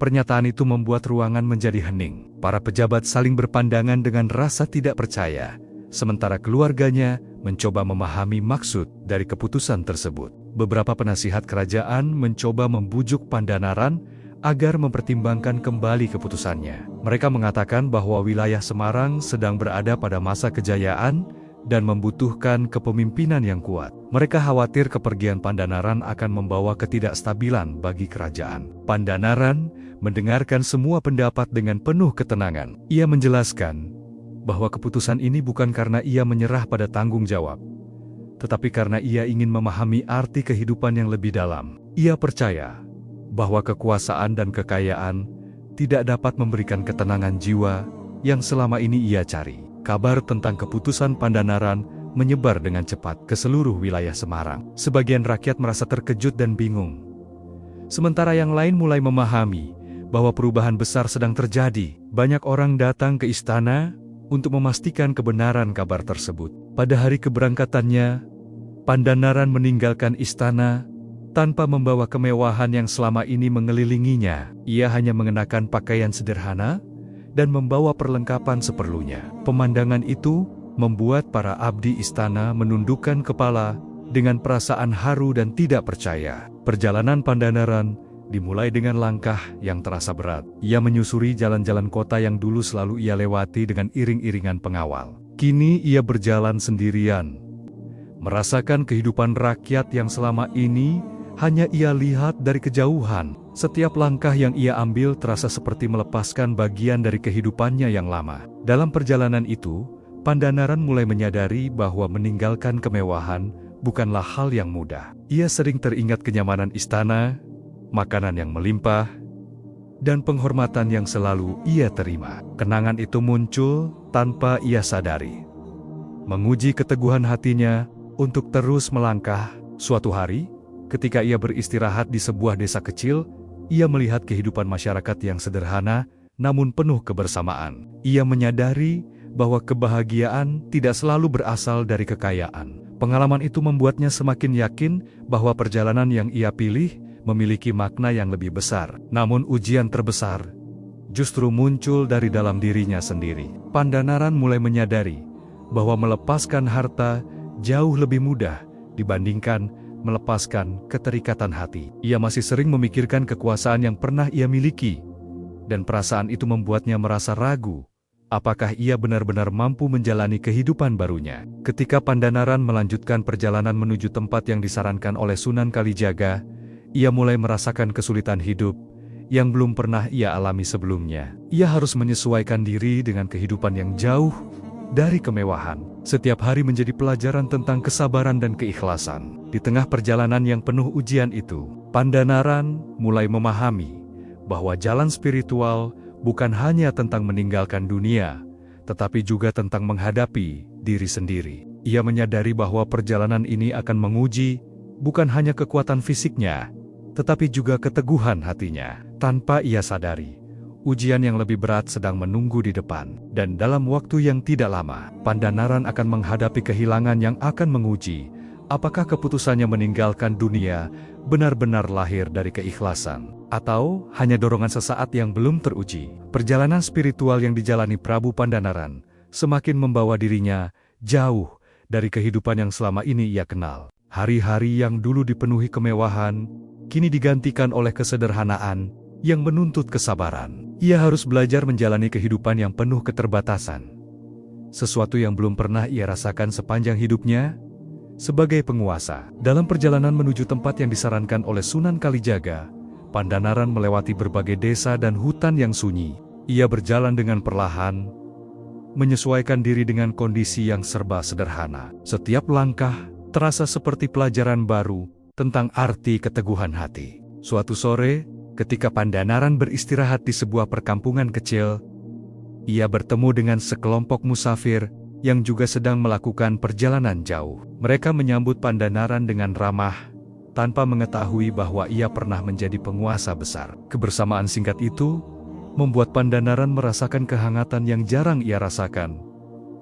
S1: Pernyataan itu membuat ruangan menjadi hening. Para pejabat saling berpandangan dengan rasa tidak percaya, sementara keluarganya mencoba memahami maksud dari keputusan tersebut. Beberapa penasihat kerajaan mencoba membujuk Pandanaran agar mempertimbangkan kembali keputusannya. Mereka mengatakan bahwa wilayah Semarang sedang berada pada masa kejayaan dan membutuhkan kepemimpinan yang kuat. Mereka khawatir kepergian Pandanaran akan membawa ketidakstabilan bagi kerajaan. Pandanaran mendengarkan semua pendapat dengan penuh ketenangan. Ia menjelaskan bahwa keputusan ini bukan karena ia menyerah pada tanggung jawab, tetapi karena ia ingin memahami arti kehidupan yang lebih dalam. Ia percaya bahwa kekuasaan dan kekayaan tidak dapat memberikan ketenangan jiwa yang selama ini ia cari. Kabar tentang keputusan Pandanaran menyebar dengan cepat ke seluruh wilayah Semarang. Sebagian rakyat merasa terkejut dan bingung, sementara yang lain mulai memahami bahwa perubahan besar sedang terjadi. Banyak orang datang ke istana untuk memastikan kebenaran kabar tersebut. Pada hari keberangkatannya, Pandanaran meninggalkan istana tanpa membawa kemewahan yang selama ini mengelilinginya. Ia hanya mengenakan pakaian sederhana dan membawa perlengkapan seperlunya. Pemandangan itu membuat para abdi istana menundukkan kepala dengan perasaan haru dan tidak percaya. Perjalanan Pandanaran dimulai dengan langkah yang terasa berat. Ia menyusuri jalan-jalan kota yang dulu selalu ia lewati dengan iring-iringan pengawal. Kini ia berjalan sendirian, merasakan kehidupan rakyat yang selama ini hanya ia lihat dari kejauhan. Setiap langkah yang ia ambil terasa seperti melepaskan bagian dari kehidupannya yang lama. Dalam perjalanan itu, Pandanaran mulai menyadari bahwa meninggalkan kemewahan bukanlah hal yang mudah. Ia sering teringat kenyamanan istana, makanan yang melimpah, dan penghormatan yang selalu ia terima. Kenangan itu muncul tanpa ia sadari, menguji keteguhan hatinya untuk terus melangkah. Suatu hari, ketika ia beristirahat di sebuah desa kecil, ia melihat kehidupan masyarakat yang sederhana namun penuh kebersamaan. Ia menyadari bahwa kebahagiaan tidak selalu berasal dari kekayaan. Pengalaman itu membuatnya semakin yakin bahwa perjalanan yang ia pilih memiliki makna yang lebih besar. Namun ujian terbesar justru muncul dari dalam dirinya sendiri. Pandanaran mulai menyadari bahwa melepaskan harta jauh lebih mudah dibandingkan melepaskan keterikatan hati. Ia masih sering memikirkan kekuasaan yang pernah ia miliki, dan perasaan itu membuatnya merasa ragu apakah ia benar-benar mampu menjalani kehidupan barunya. Ketika Pandanaran melanjutkan perjalanan menuju tempat yang disarankan oleh Sunan Kalijaga, ia mulai merasakan kesulitan hidup yang belum pernah ia alami sebelumnya. Ia harus menyesuaikan diri dengan kehidupan yang jauh dari kemewahan. Setiap hari menjadi pelajaran tentang kesabaran dan keikhlasan. Di tengah perjalanan yang penuh ujian itu, Pandanaran mulai memahami bahwa jalan spiritual bukan hanya tentang meninggalkan dunia, tetapi juga tentang menghadapi diri sendiri. Ia menyadari bahwa perjalanan ini akan menguji bukan hanya kekuatan fisiknya, tetapi juga keteguhan hatinya. Tanpa ia sadari, ujian yang lebih berat sedang menunggu di depan. Dan dalam waktu yang tidak lama, Pandanaran akan menghadapi kehilangan yang akan menguji apakah keputusannya meninggalkan dunia benar-benar lahir dari keikhlasan, atau hanya dorongan sesaat yang belum teruji. Perjalanan spiritual yang dijalani Prabu Pandanaran semakin membawa dirinya jauh dari kehidupan yang selama ini ia kenal. Hari-hari yang dulu dipenuhi kemewahan, kini digantikan oleh kesederhanaan yang menuntut kesabaran. Ia harus belajar menjalani kehidupan yang penuh keterbatasan, sesuatu yang belum pernah ia rasakan sepanjang hidupnya sebagai penguasa. Dalam perjalanan menuju tempat yang disarankan oleh Sunan Kalijaga, Pandanaran melewati berbagai desa dan hutan yang sunyi. Ia berjalan dengan perlahan, menyesuaikan diri dengan kondisi yang serba sederhana. Setiap langkah terasa seperti pelajaran baru tentang arti keteguhan hati. Suatu sore, ketika Pandanaran beristirahat di sebuah perkampungan kecil, ia bertemu dengan sekelompok musafir yang juga sedang melakukan perjalanan jauh. Mereka menyambut Pandanaran dengan ramah, tanpa mengetahui bahwa ia pernah menjadi penguasa besar. Kebersamaan singkat itu membuat Pandanaran merasakan kehangatan yang jarang ia rasakan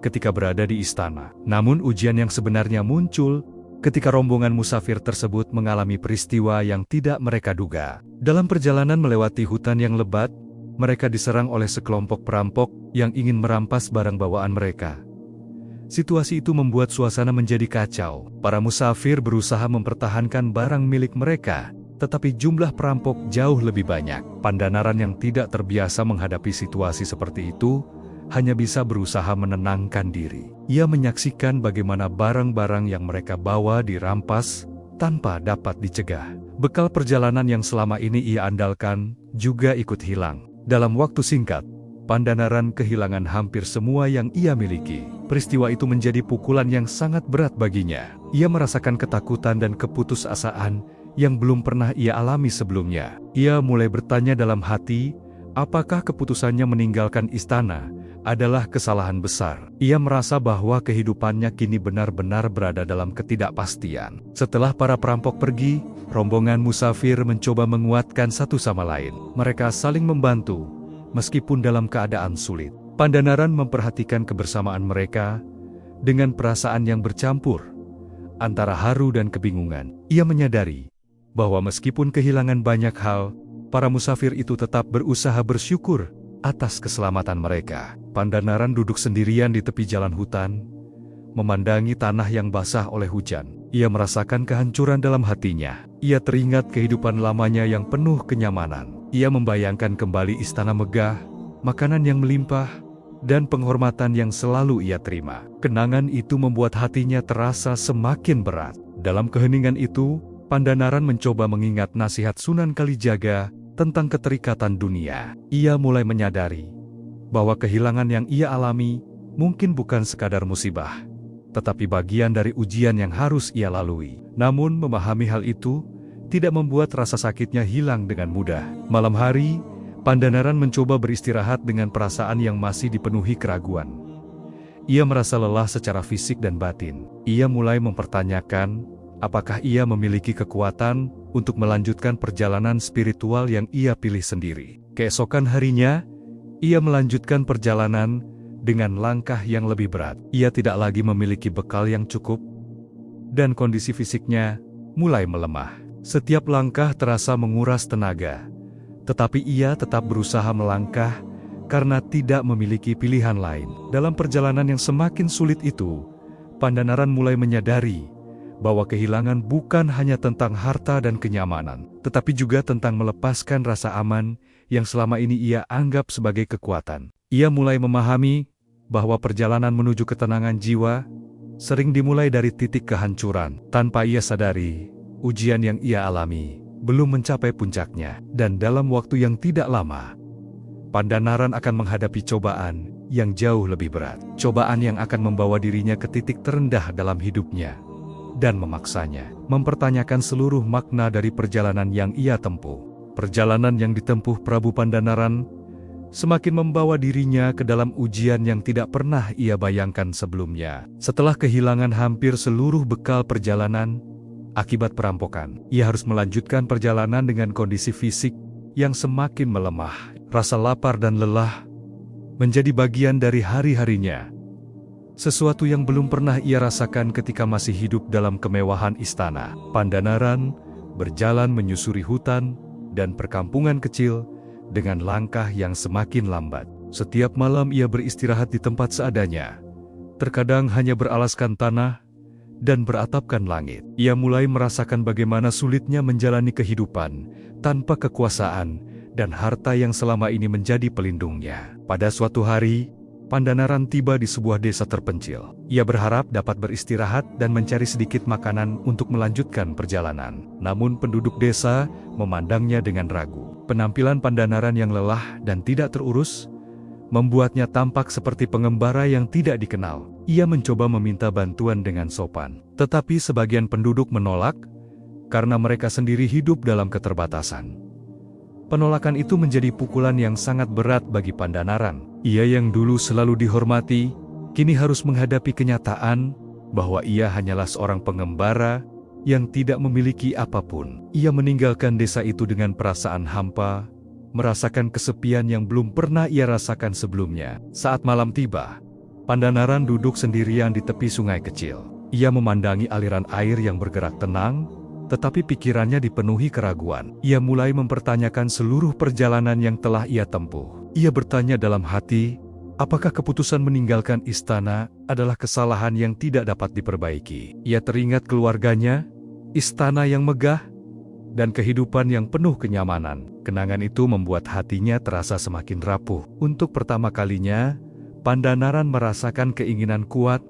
S1: ketika berada di istana. Namun ujian yang sebenarnya muncul ketika rombongan musafir tersebut mengalami peristiwa yang tidak mereka duga. Dalam perjalanan melewati hutan yang lebat, mereka diserang oleh sekelompok perampok yang ingin merampas barang bawaan mereka. Situasi itu membuat suasana menjadi kacau. Para musafir berusaha mempertahankan barang milik mereka, tetapi jumlah perampok jauh lebih banyak. Pandanaran yang tidak terbiasa menghadapi situasi seperti itu hanya bisa berusaha menenangkan diri. Ia menyaksikan bagaimana barang-barang yang mereka bawa dirampas tanpa dapat dicegah. Bekal perjalanan yang selama ini ia andalkan juga ikut hilang. Dalam waktu singkat, Pandanaran kehilangan hampir semua yang ia miliki. Peristiwa itu menjadi pukulan yang sangat berat baginya. Ia merasakan ketakutan dan keputusasaan yang belum pernah ia alami sebelumnya. Ia mulai bertanya dalam hati, apakah keputusannya meninggalkan istana adalah kesalahan besar. Ia merasa bahwa kehidupannya kini benar-benar berada dalam ketidakpastian. Setelah para perampok pergi, rombongan musafir mencoba menguatkan satu sama lain. Mereka saling membantu, meskipun dalam keadaan sulit. Pandanaran memperhatikan kebersamaan mereka dengan perasaan yang bercampur antara haru dan kebingungan. Ia menyadari bahwa meskipun kehilangan banyak hal, para musafir itu tetap berusaha bersyukur atas keselamatan mereka. Pandanaran duduk sendirian di tepi jalan hutan, memandangi tanah yang basah oleh hujan. Ia merasakan kehancuran dalam hatinya. Ia teringat kehidupan lamanya yang penuh kenyamanan. Ia membayangkan kembali istana megah, makanan yang melimpah, dan penghormatan yang selalu ia terima. Kenangan itu membuat hatinya terasa semakin berat. Dalam keheningan itu, Pandanaran mencoba mengingat nasihat Sunan Kalijaga tentang keterikatan dunia. Ia mulai menyadari bahwa kehilangan yang ia alami mungkin bukan sekadar musibah, tetapi bagian dari ujian yang harus ia lalui. Namun memahami hal itu tidak membuat rasa sakitnya hilang dengan mudah. Malam hari, Pandanaran mencoba beristirahat dengan perasaan yang masih dipenuhi keraguan. Ia merasa lelah secara fisik dan batin. Ia mulai mempertanyakan, apakah ia memiliki kekuatan untuk melanjutkan perjalanan spiritual yang ia pilih sendiri. Keesokan harinya, ia melanjutkan perjalanan dengan langkah yang lebih berat. Ia tidak lagi memiliki bekal yang cukup, dan kondisi fisiknya mulai melemah. Setiap langkah terasa menguras tenaga, tetapi ia tetap berusaha melangkah karena tidak memiliki pilihan lain. Dalam perjalanan yang semakin sulit itu, Pandanaran mulai menyadari bahwa kehilangan bukan hanya tentang harta dan kenyamanan, tetapi juga tentang melepaskan rasa aman yang selama ini ia anggap sebagai kekuatan. Ia mulai memahami bahwa perjalanan menuju ketenangan jiwa sering dimulai dari titik kehancuran. Tanpa ia sadari, ujian yang ia alami belum mencapai puncaknya, dan dalam waktu yang tidak lama, Pandanaran akan menghadapi cobaan yang jauh lebih berat. Cobaan yang akan membawa dirinya ke titik terendah dalam hidupnya, dan memaksanya mempertanyakan seluruh makna dari perjalanan yang ia tempuh. Perjalanan yang ditempuh Prabu Pandanaran semakin membawa dirinya ke dalam ujian yang tidak pernah ia bayangkan sebelumnya. Setelah kehilangan hampir seluruh bekal perjalanan akibat perampokan, ia harus melanjutkan perjalanan dengan kondisi fisik yang semakin melemah. Rasa lapar dan lelah menjadi bagian dari hari-harinya, sesuatu yang belum pernah ia rasakan ketika masih hidup dalam kemewahan istana. Pandanaran berjalan menyusuri hutan dan perkampungan kecil dengan langkah yang semakin lambat. Setiap malam ia beristirahat di tempat seadanya, terkadang hanya beralaskan tanah dan beratapkan langit. Ia mulai merasakan bagaimana sulitnya menjalani kehidupan tanpa kekuasaan dan harta yang selama ini menjadi pelindungnya. Pada suatu hari, Pandanaran tiba di sebuah desa terpencil. Ia berharap dapat beristirahat dan mencari sedikit makanan untuk melanjutkan perjalanan. Namun penduduk desa memandangnya dengan ragu. Penampilan Pandanaran yang lelah dan tidak terurus membuatnya tampak seperti pengembara yang tidak dikenal. Ia mencoba meminta bantuan dengan sopan, tetapi sebagian penduduk menolak karena mereka sendiri hidup dalam keterbatasan. Penolakan itu menjadi pukulan yang sangat berat bagi Pandanaran. Ia yang dulu selalu dihormati, kini harus menghadapi kenyataan bahwa ia hanyalah seorang pengembara yang tidak memiliki apapun. Ia meninggalkan desa itu dengan perasaan hampa, merasakan kesepian yang belum pernah ia rasakan sebelumnya. Saat malam tiba, Pandanaran duduk sendirian di tepi sungai kecil. Ia memandangi aliran air yang bergerak tenang, tetapi pikirannya dipenuhi keraguan. Ia mulai mempertanyakan seluruh perjalanan yang telah ia tempuh. Ia bertanya dalam hati, apakah keputusan meninggalkan istana adalah kesalahan yang tidak dapat diperbaiki? Ia teringat keluarganya, istana yang megah, dan kehidupan yang penuh kenyamanan. Kenangan itu membuat hatinya terasa semakin rapuh. Untuk pertama kalinya, Pandanaran merasakan keinginan kuat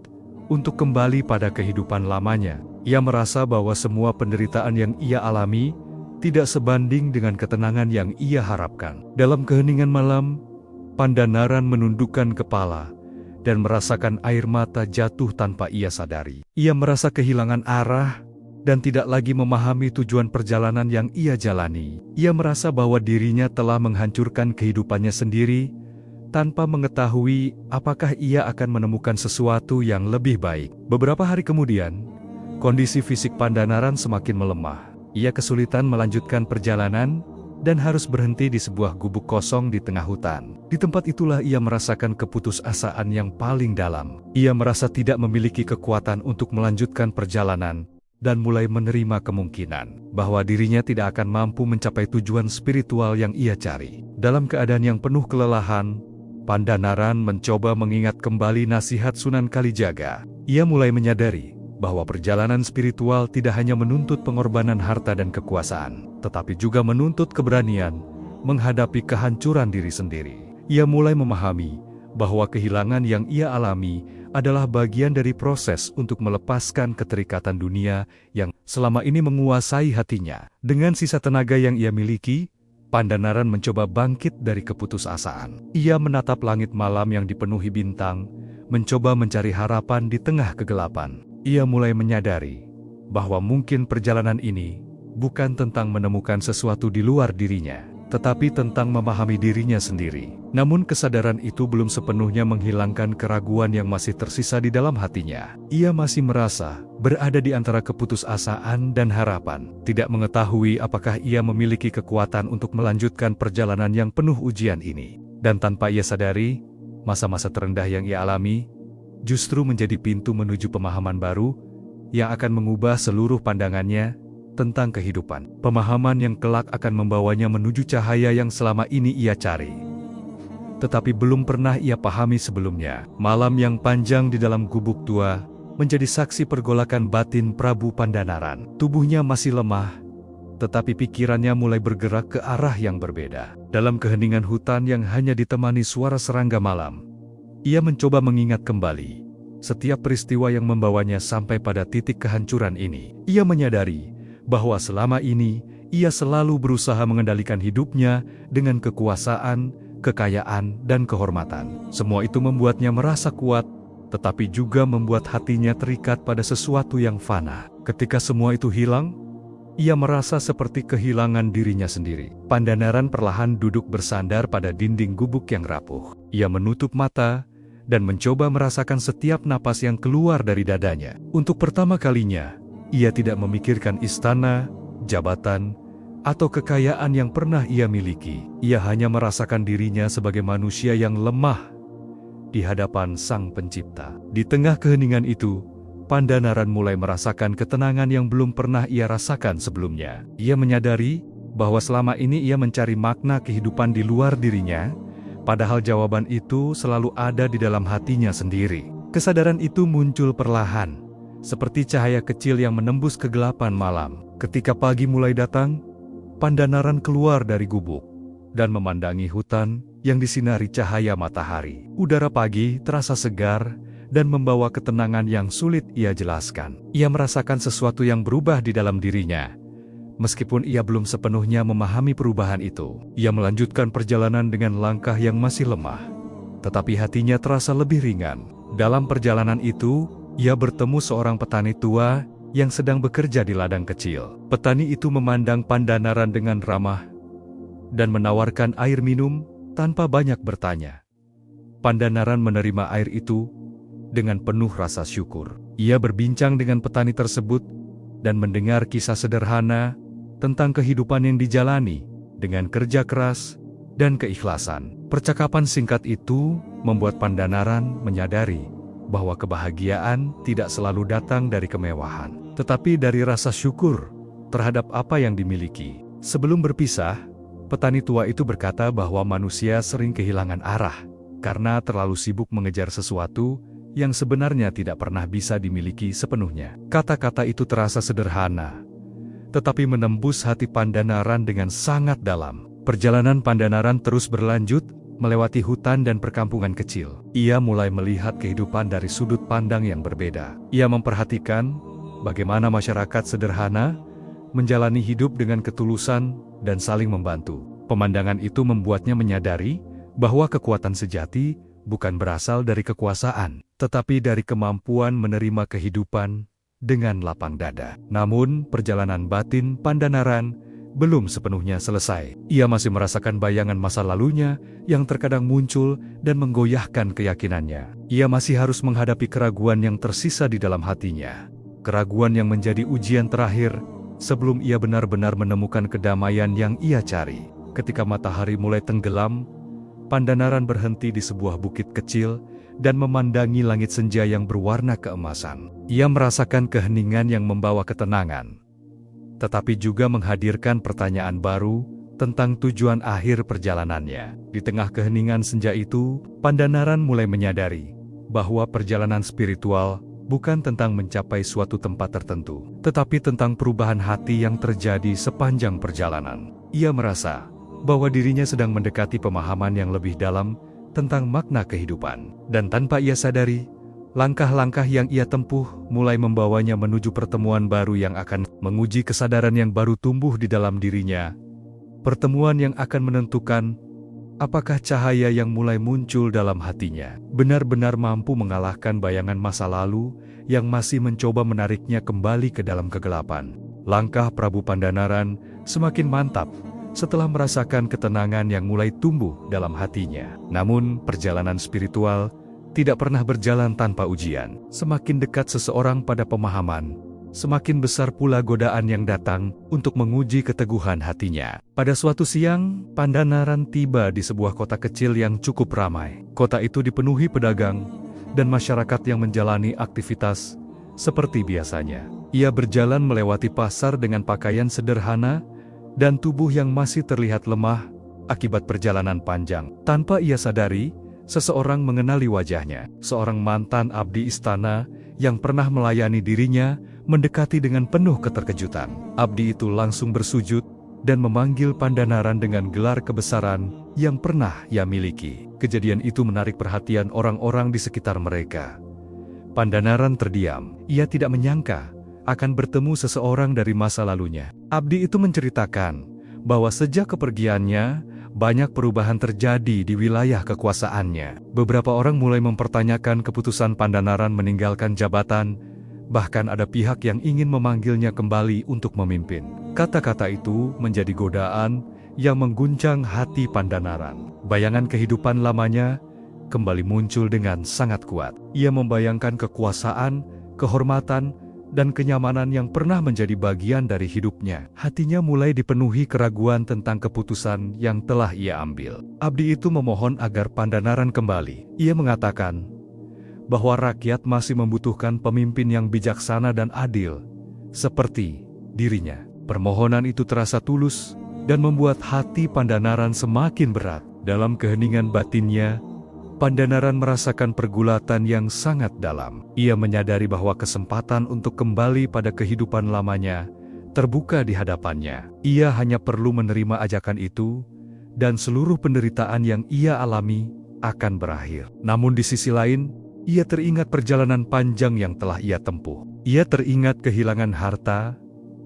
S1: untuk kembali pada kehidupan lamanya. Ia merasa bahwa semua penderitaan yang ia alami tidak sebanding dengan ketenangan yang ia harapkan. Dalam keheningan malam, Pandanaran menundukkan kepala dan merasakan air mata jatuh tanpa ia sadari. Ia merasa kehilangan arah dan tidak lagi memahami tujuan perjalanan yang ia jalani. Ia merasa bahwa dirinya telah menghancurkan kehidupannya sendiri tanpa mengetahui apakah ia akan menemukan sesuatu yang lebih baik. Beberapa hari kemudian, kondisi fisik Pandanaran semakin melemah. Ia kesulitan melanjutkan perjalanan dan harus berhenti di sebuah gubuk kosong di tengah hutan. Di tempat itulah ia merasakan keputusasaan yang paling dalam. Ia merasa tidak memiliki kekuatan untuk melanjutkan perjalanan dan mulai menerima kemungkinan bahwa dirinya tidak akan mampu mencapai tujuan spiritual yang ia cari. Dalam keadaan yang penuh kelelahan, Pandanaran mencoba mengingat kembali nasihat Sunan Kalijaga. Ia mulai menyadari bahwa perjalanan spiritual tidak hanya menuntut pengorbanan harta dan kekuasaan, tetapi juga menuntut keberanian menghadapi kehancuran diri sendiri. Ia mulai memahami bahwa kehilangan yang ia alami adalah bagian dari proses untuk melepaskan keterikatan dunia yang selama ini menguasai hatinya. Dengan sisa tenaga yang ia miliki, Pandanaran mencoba bangkit dari keputusasaan. Ia menatap langit malam yang dipenuhi bintang, mencoba mencari harapan di tengah kegelapan. Ia mulai menyadari bahwa mungkin perjalanan ini bukan tentang menemukan sesuatu di luar dirinya, tetapi tentang memahami dirinya sendiri. Namun kesadaran itu belum sepenuhnya menghilangkan keraguan yang masih tersisa di dalam hatinya. Ia masih merasa berada di antara keputusasaan dan harapan, tidak mengetahui apakah ia memiliki kekuatan untuk melanjutkan perjalanan yang penuh ujian ini. Dan tanpa ia sadari, masa-masa terendah yang ia alami justru menjadi pintu menuju pemahaman baru yang akan mengubah seluruh pandangannya tentang kehidupan. Pemahaman yang kelak akan membawanya menuju cahaya yang selama ini ia cari, tetapi belum pernah ia pahami sebelumnya. Malam yang panjang di dalam gubuk tua menjadi saksi pergolakan batin Prabu Pandanaran. Tubuhnya masih lemah, tetapi pikirannya mulai bergerak ke arah yang berbeda. Dalam keheningan hutan yang hanya ditemani suara serangga malam, ia mencoba mengingat kembali setiap peristiwa yang membawanya sampai pada titik kehancuran ini. Ia menyadari bahwa selama ini ia selalu berusaha mengendalikan hidupnya dengan kekuasaan, kekayaan, dan kehormatan. Semua itu membuatnya merasa kuat, tetapi juga membuat hatinya terikat pada sesuatu yang fana. Ketika semua itu hilang, ia merasa seperti kehilangan dirinya sendiri. Pandanaran perlahan duduk bersandar pada dinding gubuk yang rapuh. Ia menutup mata dan mencoba merasakan setiap napas yang keluar dari dadanya. Untuk pertama kalinya, ia tidak memikirkan istana, jabatan, atau kekayaan yang pernah ia miliki. Ia hanya merasakan dirinya sebagai manusia yang lemah di hadapan Sang Pencipta. Di tengah keheningan itu, Pandanaran mulai merasakan ketenangan yang belum pernah ia rasakan sebelumnya. Ia menyadari bahwa selama ini ia mencari makna kehidupan di luar dirinya, padahal jawaban itu selalu ada di dalam hatinya sendiri. Kesadaran itu muncul perlahan, seperti cahaya kecil yang menembus kegelapan malam. Ketika pagi mulai datang, Pandanaran keluar dari gubuk dan memandangi hutan yang disinari cahaya matahari. Udara pagi terasa segar dan membawa ketenangan yang sulit ia jelaskan. Ia merasakan sesuatu yang berubah di dalam dirinya. Meskipun ia belum sepenuhnya memahami perubahan itu, ia melanjutkan perjalanan dengan langkah yang masih lemah, tetapi hatinya terasa lebih ringan. Dalam perjalanan itu, ia bertemu seorang petani tua yang sedang bekerja di ladang kecil. Petani itu memandang Pandanaran dengan ramah dan menawarkan air minum tanpa banyak bertanya. Pandanaran menerima air itu dengan penuh rasa syukur. Ia berbincang dengan petani tersebut dan mendengar kisah sederhana tentang kehidupan yang dijalani dengan kerja keras dan keikhlasan. Percakapan singkat itu membuat Pandanaran menyadari bahwa kebahagiaan tidak selalu datang dari kemewahan, tetapi dari rasa syukur terhadap apa yang dimiliki. Sebelum berpisah, petani tua itu berkata bahwa manusia sering kehilangan arah karena terlalu sibuk mengejar sesuatu yang sebenarnya tidak pernah bisa dimiliki sepenuhnya. Kata-kata itu terasa sederhana, tetapi menembus hati Pandanaran dengan sangat dalam. Perjalanan Pandanaran terus berlanjut, melewati hutan dan perkampungan kecil. Ia mulai melihat kehidupan dari sudut pandang yang berbeda. Ia memperhatikan bagaimana masyarakat sederhana menjalani hidup dengan ketulusan dan saling membantu. Pemandangan itu membuatnya menyadari bahwa kekuatan sejati bukan berasal dari kekuasaan, tetapi dari kemampuan menerima kehidupan dengan lapang dada. Namun, perjalanan batin Pandanaran belum sepenuhnya selesai. Ia masih merasakan bayangan masa lalunya yang terkadang muncul dan menggoyahkan keyakinannya. Ia masih harus menghadapi keraguan yang tersisa di dalam hatinya. Keraguan yang menjadi ujian terakhir sebelum ia benar-benar menemukan kedamaian yang ia cari. Ketika matahari mulai tenggelam, Pandanaran berhenti di sebuah bukit kecil dan memandangi langit senja yang berwarna keemasan. Ia merasakan keheningan yang membawa ketenangan, tetapi juga menghadirkan pertanyaan baru tentang tujuan akhir perjalanannya. Di tengah keheningan senja itu, Pandanaran mulai menyadari bahwa perjalanan spiritual bukan tentang mencapai suatu tempat tertentu, tetapi tentang perubahan hati yang terjadi sepanjang perjalanan. Ia merasa bahwa dirinya sedang mendekati pemahaman yang lebih dalam tentang makna kehidupan. Dan tanpa ia sadari, langkah-langkah yang ia tempuh mulai membawanya menuju pertemuan baru yang akan menguji kesadaran yang baru tumbuh di dalam dirinya. Pertemuan yang akan menentukan apakah cahaya yang mulai muncul dalam hatinya benar-benar mampu mengalahkan bayangan masa lalu yang masih mencoba menariknya kembali ke dalam kegelapan. Langkah Prabu Pandanaran semakin mantap setelah merasakan ketenangan yang mulai tumbuh dalam hatinya. Namun, perjalanan spiritual tidak pernah berjalan tanpa ujian. Semakin dekat seseorang pada pemahaman, semakin besar pula godaan yang datang untuk menguji keteguhan hatinya. Pada suatu siang, Pandanaran tiba di sebuah kota kecil yang cukup ramai. Kota itu dipenuhi pedagang dan masyarakat yang menjalani aktivitas seperti biasanya. Ia berjalan melewati pasar dengan pakaian sederhana dan tubuh yang masih terlihat lemah akibat perjalanan panjang. Tanpa ia sadari, seseorang mengenali wajahnya. Seorang mantan abdi istana yang pernah melayani dirinya mendekati dengan penuh keterkejutan. Abdi itu langsung bersujud dan memanggil Pandanaran dengan gelar kebesaran yang pernah ia miliki. Kejadian itu menarik perhatian orang-orang di sekitar mereka. Pandanaran terdiam. Ia tidak menyangka akan bertemu seseorang dari masa lalunya. Abdi itu menceritakan bahwa sejak kepergiannya, banyak perubahan terjadi di wilayah kekuasaannya. Beberapa orang mulai mempertanyakan keputusan Pandanaran meninggalkan jabatan, bahkan ada pihak yang ingin memanggilnya kembali untuk memimpin. Kata-kata itu menjadi godaan yang mengguncang hati Pandanaran. Bayangan kehidupan lamanya kembali muncul dengan sangat kuat. Ia membayangkan kekuasaan, kehormatan, dan kenyamanan yang pernah menjadi bagian dari hidupnya. Hatinya mulai dipenuhi keraguan tentang keputusan yang telah ia ambil. Abdi itu memohon agar Pandanaran kembali. Ia mengatakan bahwa rakyat masih membutuhkan pemimpin yang bijaksana dan adil, seperti dirinya. Permohonan itu terasa tulus dan membuat hati Pandanaran semakin berat. Dalam keheningan batinnya, Pandanaran merasakan pergulatan yang sangat dalam. Ia menyadari bahwa kesempatan untuk kembali pada kehidupan lamanya terbuka di hadapannya. Ia hanya perlu menerima ajakan itu, dan seluruh penderitaan yang ia alami akan berakhir. Namun di sisi lain, ia teringat perjalanan panjang yang telah ia tempuh. Ia teringat kehilangan harta,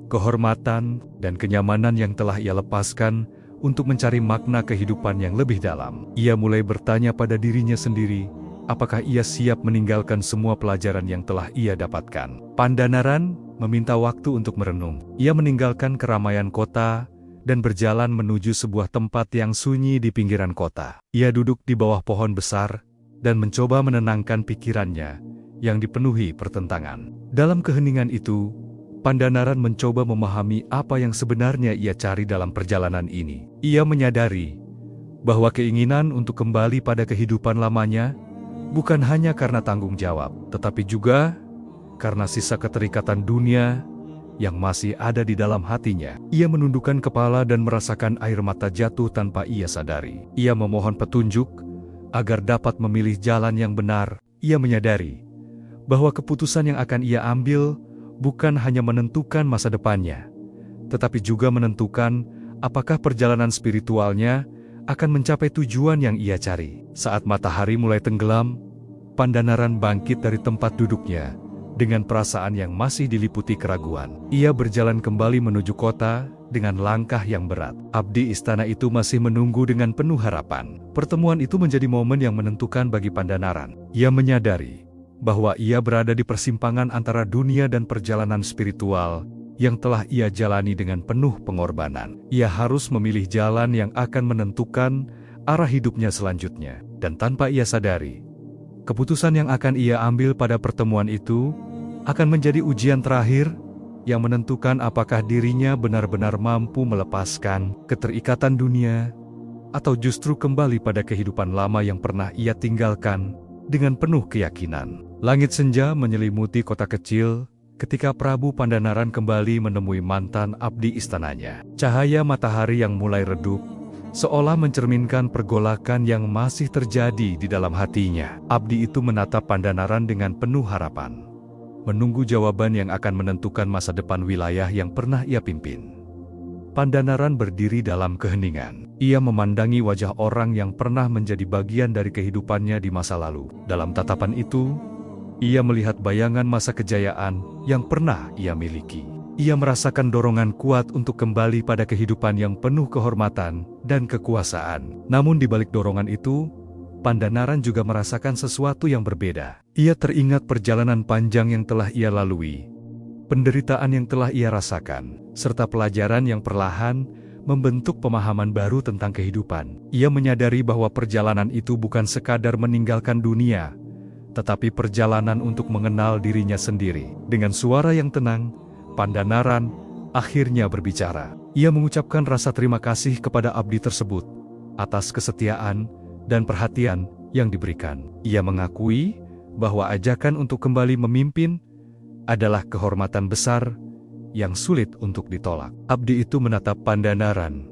S1: kehormatan, dan kenyamanan yang telah ia lepaskan untuk mencari makna kehidupan yang lebih dalam. Ia mulai bertanya pada dirinya sendiri, apakah ia siap meninggalkan semua pelajaran yang telah ia dapatkan. Pandanaran meminta waktu untuk merenung. Ia meninggalkan keramaian kota dan berjalan menuju sebuah tempat yang sunyi di pinggiran kota. Ia duduk di bawah pohon besar dan mencoba menenangkan pikirannya yang dipenuhi pertentangan. Dalam keheningan itu, Pandanaran mencoba memahami apa yang sebenarnya ia cari dalam perjalanan ini. Ia menyadari bahwa keinginan untuk kembali pada kehidupan lamanya bukan hanya karena tanggung jawab, tetapi juga karena sisa keterikatan dunia yang masih ada di dalam hatinya. Ia menundukkan kepala dan merasakan air mata jatuh tanpa ia sadari. Ia memohon petunjuk agar dapat memilih jalan yang benar. Ia menyadari bahwa keputusan yang akan ia ambil bukan hanya menentukan masa depannya, tetapi juga menentukan apakah perjalanan spiritualnya akan mencapai tujuan yang ia cari. Saat matahari mulai tenggelam, Pandanaran bangkit dari tempat duduknya dengan perasaan yang masih diliputi keraguan. Ia berjalan kembali menuju kota dengan langkah yang berat. Abdi istana itu masih menunggu dengan penuh harapan. Pertemuan itu menjadi momen yang menentukan bagi Pandanaran. Ia menyadari bahwa ia berada di persimpangan antara dunia dan perjalanan spiritual yang telah ia jalani dengan penuh pengorbanan. Ia harus memilih jalan yang akan menentukan arah hidupnya selanjutnya. Dan tanpa ia sadari, keputusan yang akan ia ambil pada pertemuan itu akan menjadi ujian terakhir yang menentukan apakah dirinya benar-benar mampu melepaskan keterikatan dunia atau justru kembali pada kehidupan lama yang pernah ia tinggalkan dengan penuh keyakinan. Langit senja menyelimuti kota kecil ketika Prabu Pandanaran kembali menemui mantan abdi istananya. Cahaya matahari yang mulai redup seolah mencerminkan pergolakan yang masih terjadi di dalam hatinya. Abdi itu menatap Pandanaran dengan penuh harapan, menunggu jawaban yang akan menentukan masa depan wilayah yang pernah ia pimpin. Pandanaran berdiri dalam keheningan. Ia memandangi wajah orang yang pernah menjadi bagian dari kehidupannya di masa lalu. Dalam tatapan itu, ia melihat bayangan masa kejayaan yang pernah ia miliki. Ia merasakan dorongan kuat untuk kembali pada kehidupan yang penuh kehormatan dan kekuasaan. Namun di balik dorongan itu, Pandanaran juga merasakan sesuatu yang berbeda. Ia teringat perjalanan panjang yang telah ia lalui, penderitaan yang telah ia rasakan, serta pelajaran yang perlahan membentuk pemahaman baru tentang kehidupan. Ia menyadari bahwa perjalanan itu bukan sekadar meninggalkan dunia, tetapi perjalanan untuk mengenal dirinya sendiri. Dengan suara yang tenang, Pandanaran akhirnya berbicara. Ia mengucapkan rasa terima kasih kepada abdi tersebut atas kesetiaan dan perhatian yang diberikan. Ia mengakui bahwa ajakan untuk kembali memimpin adalah kehormatan besar yang sulit untuk ditolak. Abdi itu menatap Pandanaran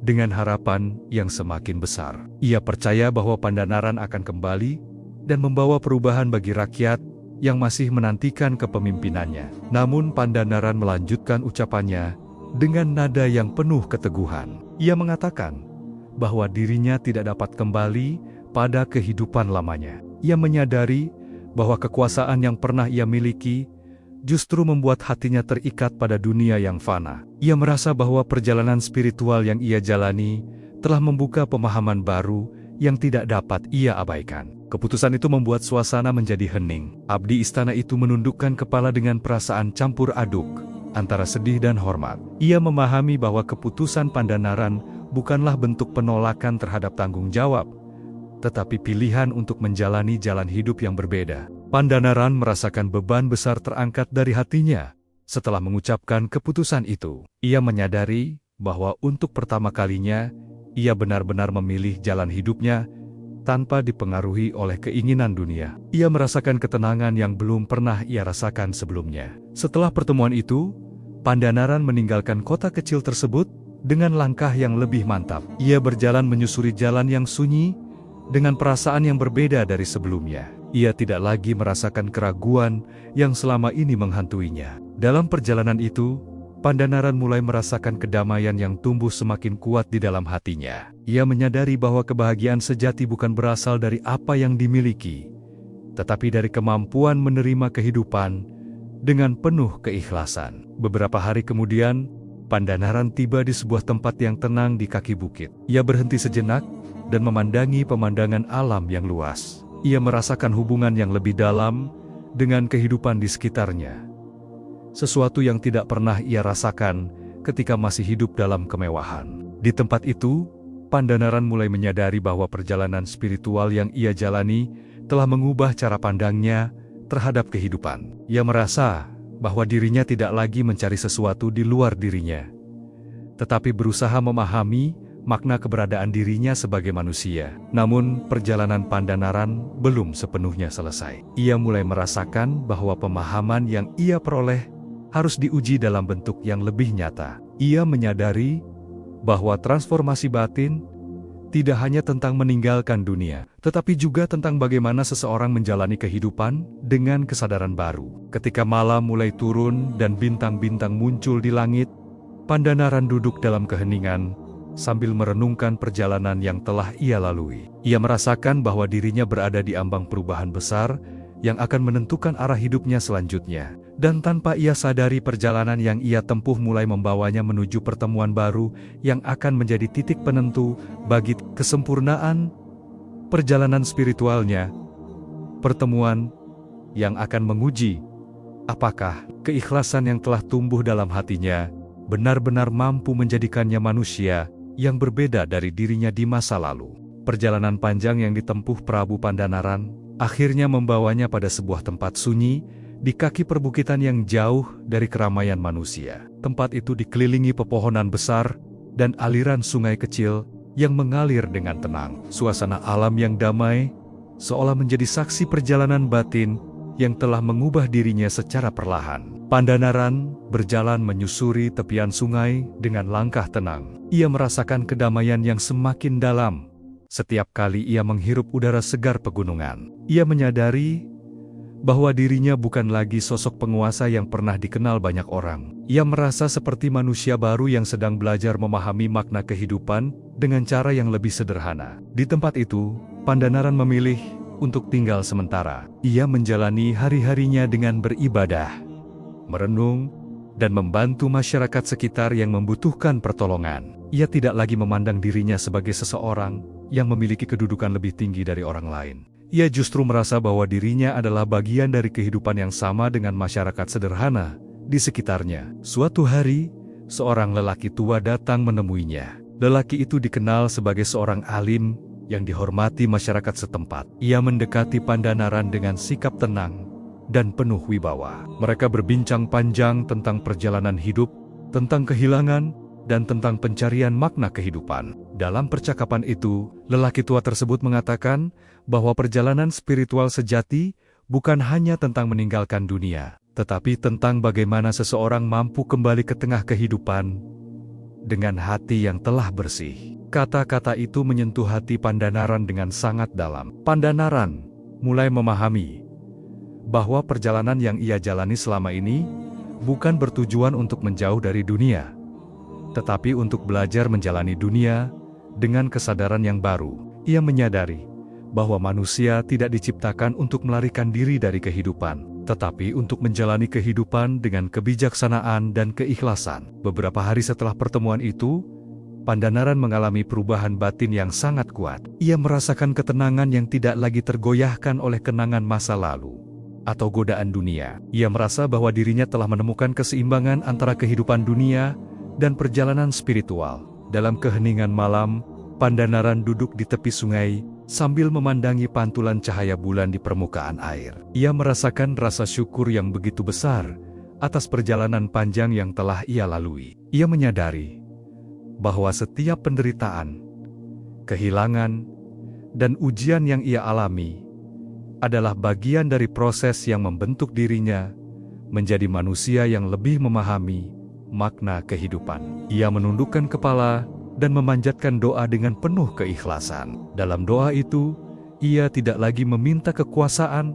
S1: dengan harapan yang semakin besar. Ia percaya bahwa Pandanaran akan kembali dan membawa perubahan bagi rakyat yang masih menantikan kepemimpinannya. Namun Pandanaran melanjutkan ucapannya dengan nada yang penuh keteguhan. Ia mengatakan bahwa dirinya tidak dapat kembali pada kehidupan lamanya. Ia menyadari bahwa kekuasaan yang pernah ia miliki justru membuat hatinya terikat pada dunia yang fana. Ia merasa bahwa perjalanan spiritual yang ia jalani telah membuka pemahaman baru yang tidak dapat ia abaikan. Keputusan itu membuat suasana menjadi hening. Abdi istana itu menundukkan kepala dengan perasaan campur aduk antara sedih dan hormat. Ia memahami bahwa keputusan Pandanaran bukanlah bentuk penolakan terhadap tanggung jawab, tetapi pilihan untuk menjalani jalan hidup yang berbeda. Pandanaran merasakan beban besar terangkat dari hatinya setelah mengucapkan keputusan itu. Ia menyadari bahwa untuk pertama kalinya, ia benar-benar memilih jalan hidupnya tanpa dipengaruhi oleh keinginan dunia. Ia merasakan ketenangan yang belum pernah ia rasakan sebelumnya. Setelah pertemuan itu, Pandanaran meninggalkan kota kecil tersebut dengan langkah yang lebih mantap. Ia berjalan menyusuri jalan yang sunyi dengan perasaan yang berbeda dari sebelumnya. Ia tidak lagi merasakan keraguan yang selama ini menghantuinya. Dalam perjalanan itu, Pandanaran mulai merasakan kedamaian yang tumbuh semakin kuat di dalam hatinya. Ia menyadari bahwa kebahagiaan sejati bukan berasal dari apa yang dimiliki, tetapi dari kemampuan menerima kehidupan dengan penuh keikhlasan. Beberapa hari kemudian, Pandanaran tiba di sebuah tempat yang tenang di kaki bukit. Ia berhenti sejenak dan memandangi pemandangan alam yang luas. Ia merasakan hubungan yang lebih dalam dengan kehidupan di sekitarnya. Sesuatu yang tidak pernah ia rasakan ketika masih hidup dalam kemewahan. Di tempat itu, Pandanaran mulai menyadari bahwa perjalanan spiritual yang ia jalani telah mengubah cara pandangnya terhadap kehidupan. Ia merasa bahwa dirinya tidak lagi mencari sesuatu di luar dirinya, tetapi berusaha memahami makna keberadaan dirinya sebagai manusia. Namun, perjalanan Pandanaran belum sepenuhnya selesai. Ia mulai merasakan bahwa pemahaman yang ia peroleh harus diuji dalam bentuk yang lebih nyata. Ia menyadari bahwa transformasi batin tidak hanya tentang meninggalkan dunia, tetapi juga tentang bagaimana seseorang menjalani kehidupan dengan kesadaran baru. Ketika malam mulai turun dan bintang-bintang muncul di langit, Pandanaran duduk dalam keheningan sambil merenungkan perjalanan yang telah ia lalui. Ia merasakan bahwa dirinya berada di ambang perubahan besar yang akan menentukan arah hidupnya selanjutnya. Dan tanpa ia sadari, perjalanan yang ia tempuh mulai membawanya menuju pertemuan baru yang akan menjadi titik penentu bagi kesempurnaan perjalanan spiritualnya. Pertemuan yang akan menguji apakah keikhlasan yang telah tumbuh dalam hatinya benar-benar mampu menjadikannya manusia yang berbeda dari dirinya di masa lalu. Perjalanan panjang yang ditempuh Prabu Pandanaran akhirnya membawanya pada sebuah tempat sunyi di kaki perbukitan yang jauh dari keramaian manusia. Tempat itu dikelilingi pepohonan besar dan aliran sungai kecil yang mengalir dengan tenang. Suasana alam yang damai seolah menjadi saksi perjalanan batin yang telah mengubah dirinya secara perlahan. Pandanaran berjalan menyusuri tepian sungai dengan langkah tenang. Ia merasakan kedamaian yang semakin dalam setiap kali ia menghirup udara segar pegunungan. Ia menyadari bahwa dirinya bukan lagi sosok penguasa yang pernah dikenal banyak orang. Ia merasa seperti manusia baru yang sedang belajar memahami makna kehidupan dengan cara yang lebih sederhana. Di tempat itu, Pandanaran memilih untuk tinggal sementara. Ia menjalani hari-harinya dengan beribadah, merenung, dan membantu masyarakat sekitar yang membutuhkan pertolongan. Ia tidak lagi memandang dirinya sebagai seseorang yang memiliki kedudukan lebih tinggi dari orang lain. Ia justru merasa bahwa dirinya adalah bagian dari kehidupan yang sama dengan masyarakat sederhana di sekitarnya. Suatu hari, seorang lelaki tua datang menemuinya. Lelaki itu dikenal sebagai seorang alim yang dihormati masyarakat setempat. Ia mendekati Pandanaran dengan sikap tenang dan penuh wibawa. Mereka berbincang panjang tentang perjalanan hidup, tentang kehilangan, dan tentang pencarian makna kehidupan. Dalam percakapan itu, lelaki tua tersebut mengatakan bahwa perjalanan spiritual sejati bukan hanya tentang meninggalkan dunia, tetapi tentang bagaimana seseorang mampu kembali ke tengah kehidupan dengan hati yang telah bersih. Kata-kata itu menyentuh hati Pandanaran dengan sangat dalam. Pandanaran mulai memahami bahwa perjalanan yang ia jalani selama ini bukan bertujuan untuk menjauh dari dunia, tetapi untuk belajar menjalani dunia dengan kesadaran yang baru. Ia menyadari bahwa manusia tidak diciptakan untuk melarikan diri dari kehidupan, tetapi untuk menjalani kehidupan dengan kebijaksanaan dan keikhlasan. Beberapa hari setelah pertemuan itu, Pandanaran mengalami perubahan batin yang sangat kuat. Ia merasakan ketenangan yang tidak lagi tergoyahkan oleh kenangan masa lalu atau godaan dunia. Ia merasa bahwa dirinya telah menemukan keseimbangan antara kehidupan dunia dan perjalanan spiritual. Dalam keheningan malam, Pandanaran duduk di tepi sungai sambil memandangi pantulan cahaya bulan di permukaan air. Ia merasakan rasa syukur yang begitu besar atas perjalanan panjang yang telah ia lalui. Ia menyadari bahwa setiap penderitaan, kehilangan, dan ujian yang ia alami adalah bagian dari proses yang membentuk dirinya menjadi manusia yang lebih memahami makna kehidupan. Ia menundukkan kepala dan memanjatkan doa dengan penuh keikhlasan. Dalam doa itu, ia tidak lagi meminta kekuasaan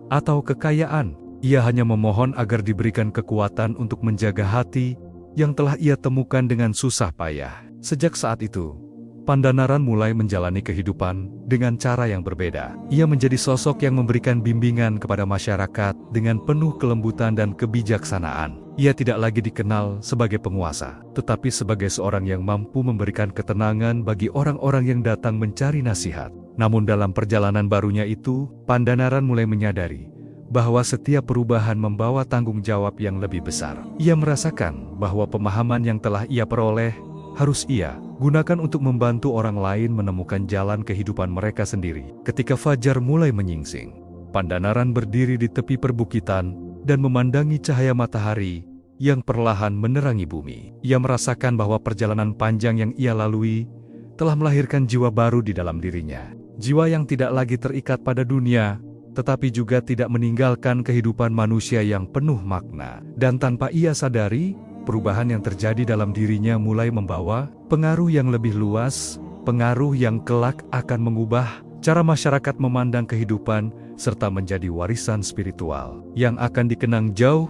S1: atau kekayaan. Ia hanya memohon agar diberikan kekuatan untuk menjaga hati yang telah ia temukan dengan susah payah. Sejak saat itu, Pandanaran mulai menjalani kehidupan dengan cara yang berbeda. Ia menjadi sosok yang memberikan bimbingan kepada masyarakat dengan penuh kelembutan dan kebijaksanaan. Ia tidak lagi dikenal sebagai penguasa, tetapi sebagai seorang yang mampu memberikan ketenangan bagi orang-orang yang datang mencari nasihat. Namun dalam perjalanan barunya itu, Pandanaran mulai menyadari bahwa setiap perubahan membawa tanggung jawab yang lebih besar. Ia merasakan bahwa pemahaman yang telah ia peroleh harus ia gunakan untuk membantu orang lain menemukan jalan kehidupan mereka sendiri. Ketika fajar mulai menyingsing, Pandanaran berdiri di tepi perbukitan dan memandangi cahaya matahari yang perlahan menerangi bumi. Ia merasakan bahwa perjalanan panjang yang ia lalui telah melahirkan jiwa baru di dalam dirinya. Jiwa yang tidak lagi terikat pada dunia, tetapi juga tidak meninggalkan kehidupan manusia yang penuh makna. Dan tanpa ia sadari, perubahan yang terjadi dalam dirinya mulai membawa pengaruh yang lebih luas, pengaruh yang kelak akan mengubah cara masyarakat memandang kehidupan, serta menjadi warisan spiritual yang akan dikenang jauh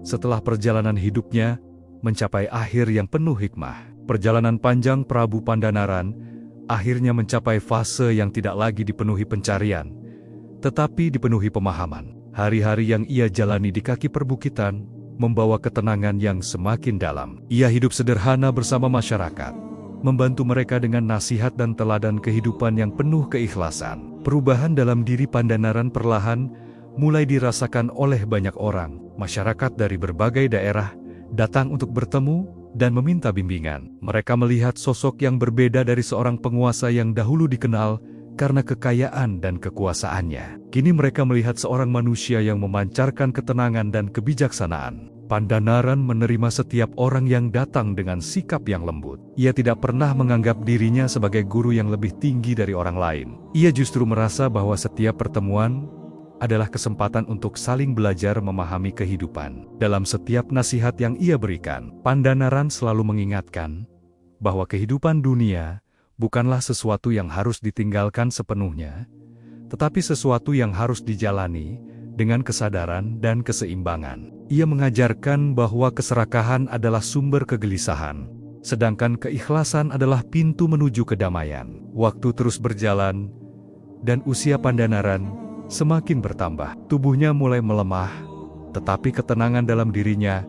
S1: setelah perjalanan hidupnya mencapai akhir yang penuh hikmah. Perjalanan panjang Prabu Pandanaran akhirnya mencapai fase yang tidak lagi dipenuhi pencarian, tetapi dipenuhi pemahaman. Hari-hari yang ia jalani di kaki perbukitan membawa ketenangan yang semakin dalam. Ia hidup sederhana bersama masyarakat, membantu mereka dengan nasihat dan teladan kehidupan yang penuh keikhlasan. Perubahan dalam diri Pandanaran perlahan mulai dirasakan oleh banyak orang. Masyarakat dari berbagai daerah datang untuk bertemu dan meminta bimbingan. Mereka melihat sosok yang berbeda dari seorang penguasa yang dahulu dikenal karena kekayaan dan kekuasaannya. Kini mereka melihat seorang manusia yang memancarkan ketenangan dan kebijaksanaan. Pandanaran menerima setiap orang yang datang dengan sikap yang lembut. Ia tidak pernah menganggap dirinya sebagai guru yang lebih tinggi dari orang lain. Ia justru merasa bahwa setiap pertemuan adalah kesempatan untuk saling belajar memahami kehidupan. Dalam setiap nasihat yang ia berikan, Pandanaran selalu mengingatkan bahwa kehidupan dunia bukanlah sesuatu yang harus ditinggalkan sepenuhnya, tetapi sesuatu yang harus dijalani dengan kesadaran dan keseimbangan. Ia mengajarkan bahwa keserakahan adalah sumber kegelisahan, sedangkan keikhlasan adalah pintu menuju kedamaian. Waktu terus berjalan, dan usia Pandanaran semakin bertambah. Tubuhnya mulai melemah, tetapi ketenangan dalam dirinya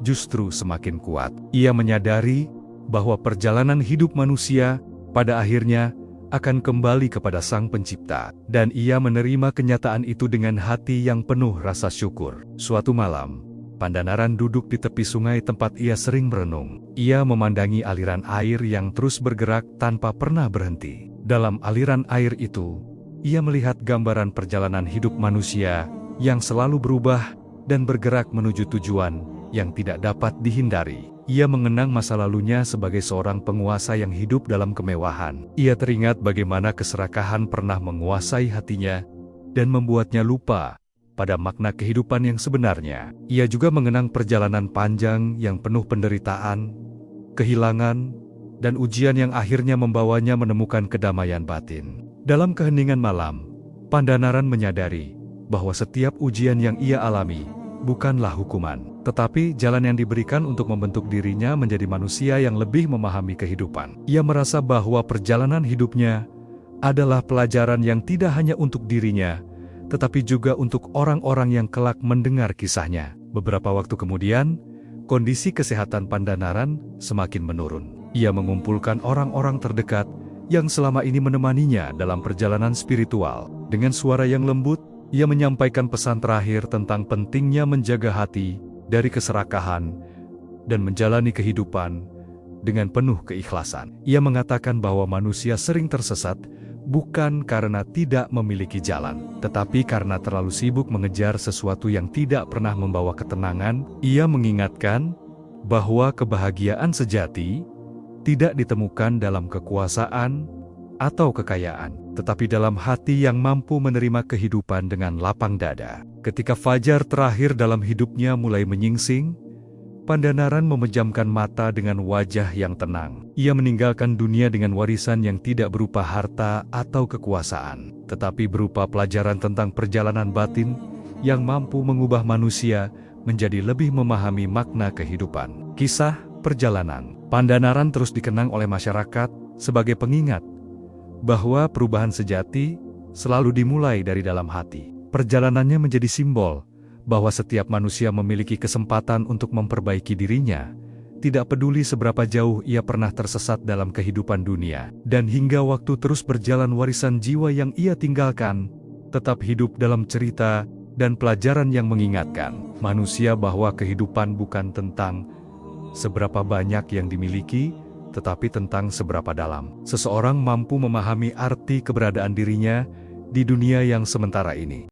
S1: justru semakin kuat. Ia menyadari bahwa perjalanan hidup manusia pada akhirnya akan kembali kepada Sang Pencipta, dan ia menerima kenyataan itu dengan hati yang penuh rasa syukur. Suatu malam, Pandanaran duduk di tepi sungai tempat ia sering merenung. Ia memandangi aliran air yang terus bergerak tanpa pernah berhenti. Dalam aliran air itu, ia melihat gambaran perjalanan hidup manusia yang selalu berubah dan bergerak menuju tujuan yang tidak dapat dihindari. Ia mengenang masa lalunya sebagai seorang penguasa yang hidup dalam kemewahan. Ia teringat bagaimana keserakahan pernah menguasai hatinya dan membuatnya lupa pada makna kehidupan yang sebenarnya. Ia juga mengenang perjalanan panjang yang penuh penderitaan, kehilangan, dan ujian yang akhirnya membawanya menemukan kedamaian batin. Dalam keheningan malam, Pandanaran menyadari bahwa setiap ujian yang ia alami bukanlah hukuman, tetapi jalan yang diberikan untuk membentuk dirinya menjadi manusia yang lebih memahami kehidupan. Ia merasa bahwa perjalanan hidupnya adalah pelajaran yang tidak hanya untuk dirinya, tetapi juga untuk orang-orang yang kelak mendengar kisahnya. Beberapa waktu kemudian, kondisi kesehatan Pandanaran semakin menurun. Ia mengumpulkan orang-orang terdekat yang selama ini menemaninya dalam perjalanan spiritual. Dengan suara yang lembut, ia menyampaikan pesan terakhir tentang pentingnya menjaga hati dari keserakahan dan menjalani kehidupan dengan penuh keikhlasan. Ia mengatakan bahwa manusia sering tersesat bukan karena tidak memiliki jalan, tetapi karena terlalu sibuk mengejar sesuatu yang tidak pernah membawa ketenangan. Ia mengingatkan bahwa kebahagiaan sejati tidak ditemukan dalam kekuasaan atau kekayaan, tetapi dalam hati yang mampu menerima kehidupan dengan lapang dada. Ketika fajar terakhir dalam hidupnya mulai menyingsing, Pandanaran memejamkan mata dengan wajah yang tenang. Ia meninggalkan dunia dengan warisan yang tidak berupa harta atau kekuasaan, tetapi berupa pelajaran tentang perjalanan batin yang mampu mengubah manusia menjadi lebih memahami makna kehidupan. Kisah perjalanan Pandanaran terus dikenang oleh masyarakat sebagai pengingat bahwa perubahan sejati selalu dimulai dari dalam hati. Perjalanannya menjadi simbol bahwa setiap manusia memiliki kesempatan untuk memperbaiki dirinya, tidak peduli seberapa jauh ia pernah tersesat dalam kehidupan dunia. Dan hingga waktu terus berjalan, warisan jiwa yang ia tinggalkan tetap hidup dalam cerita dan pelajaran yang mengingatkan manusia bahwa kehidupan bukan tentang seberapa banyak yang dimiliki, tetapi tentang seberapa dalam seseorang mampu memahami arti keberadaan dirinya di dunia yang sementara ini.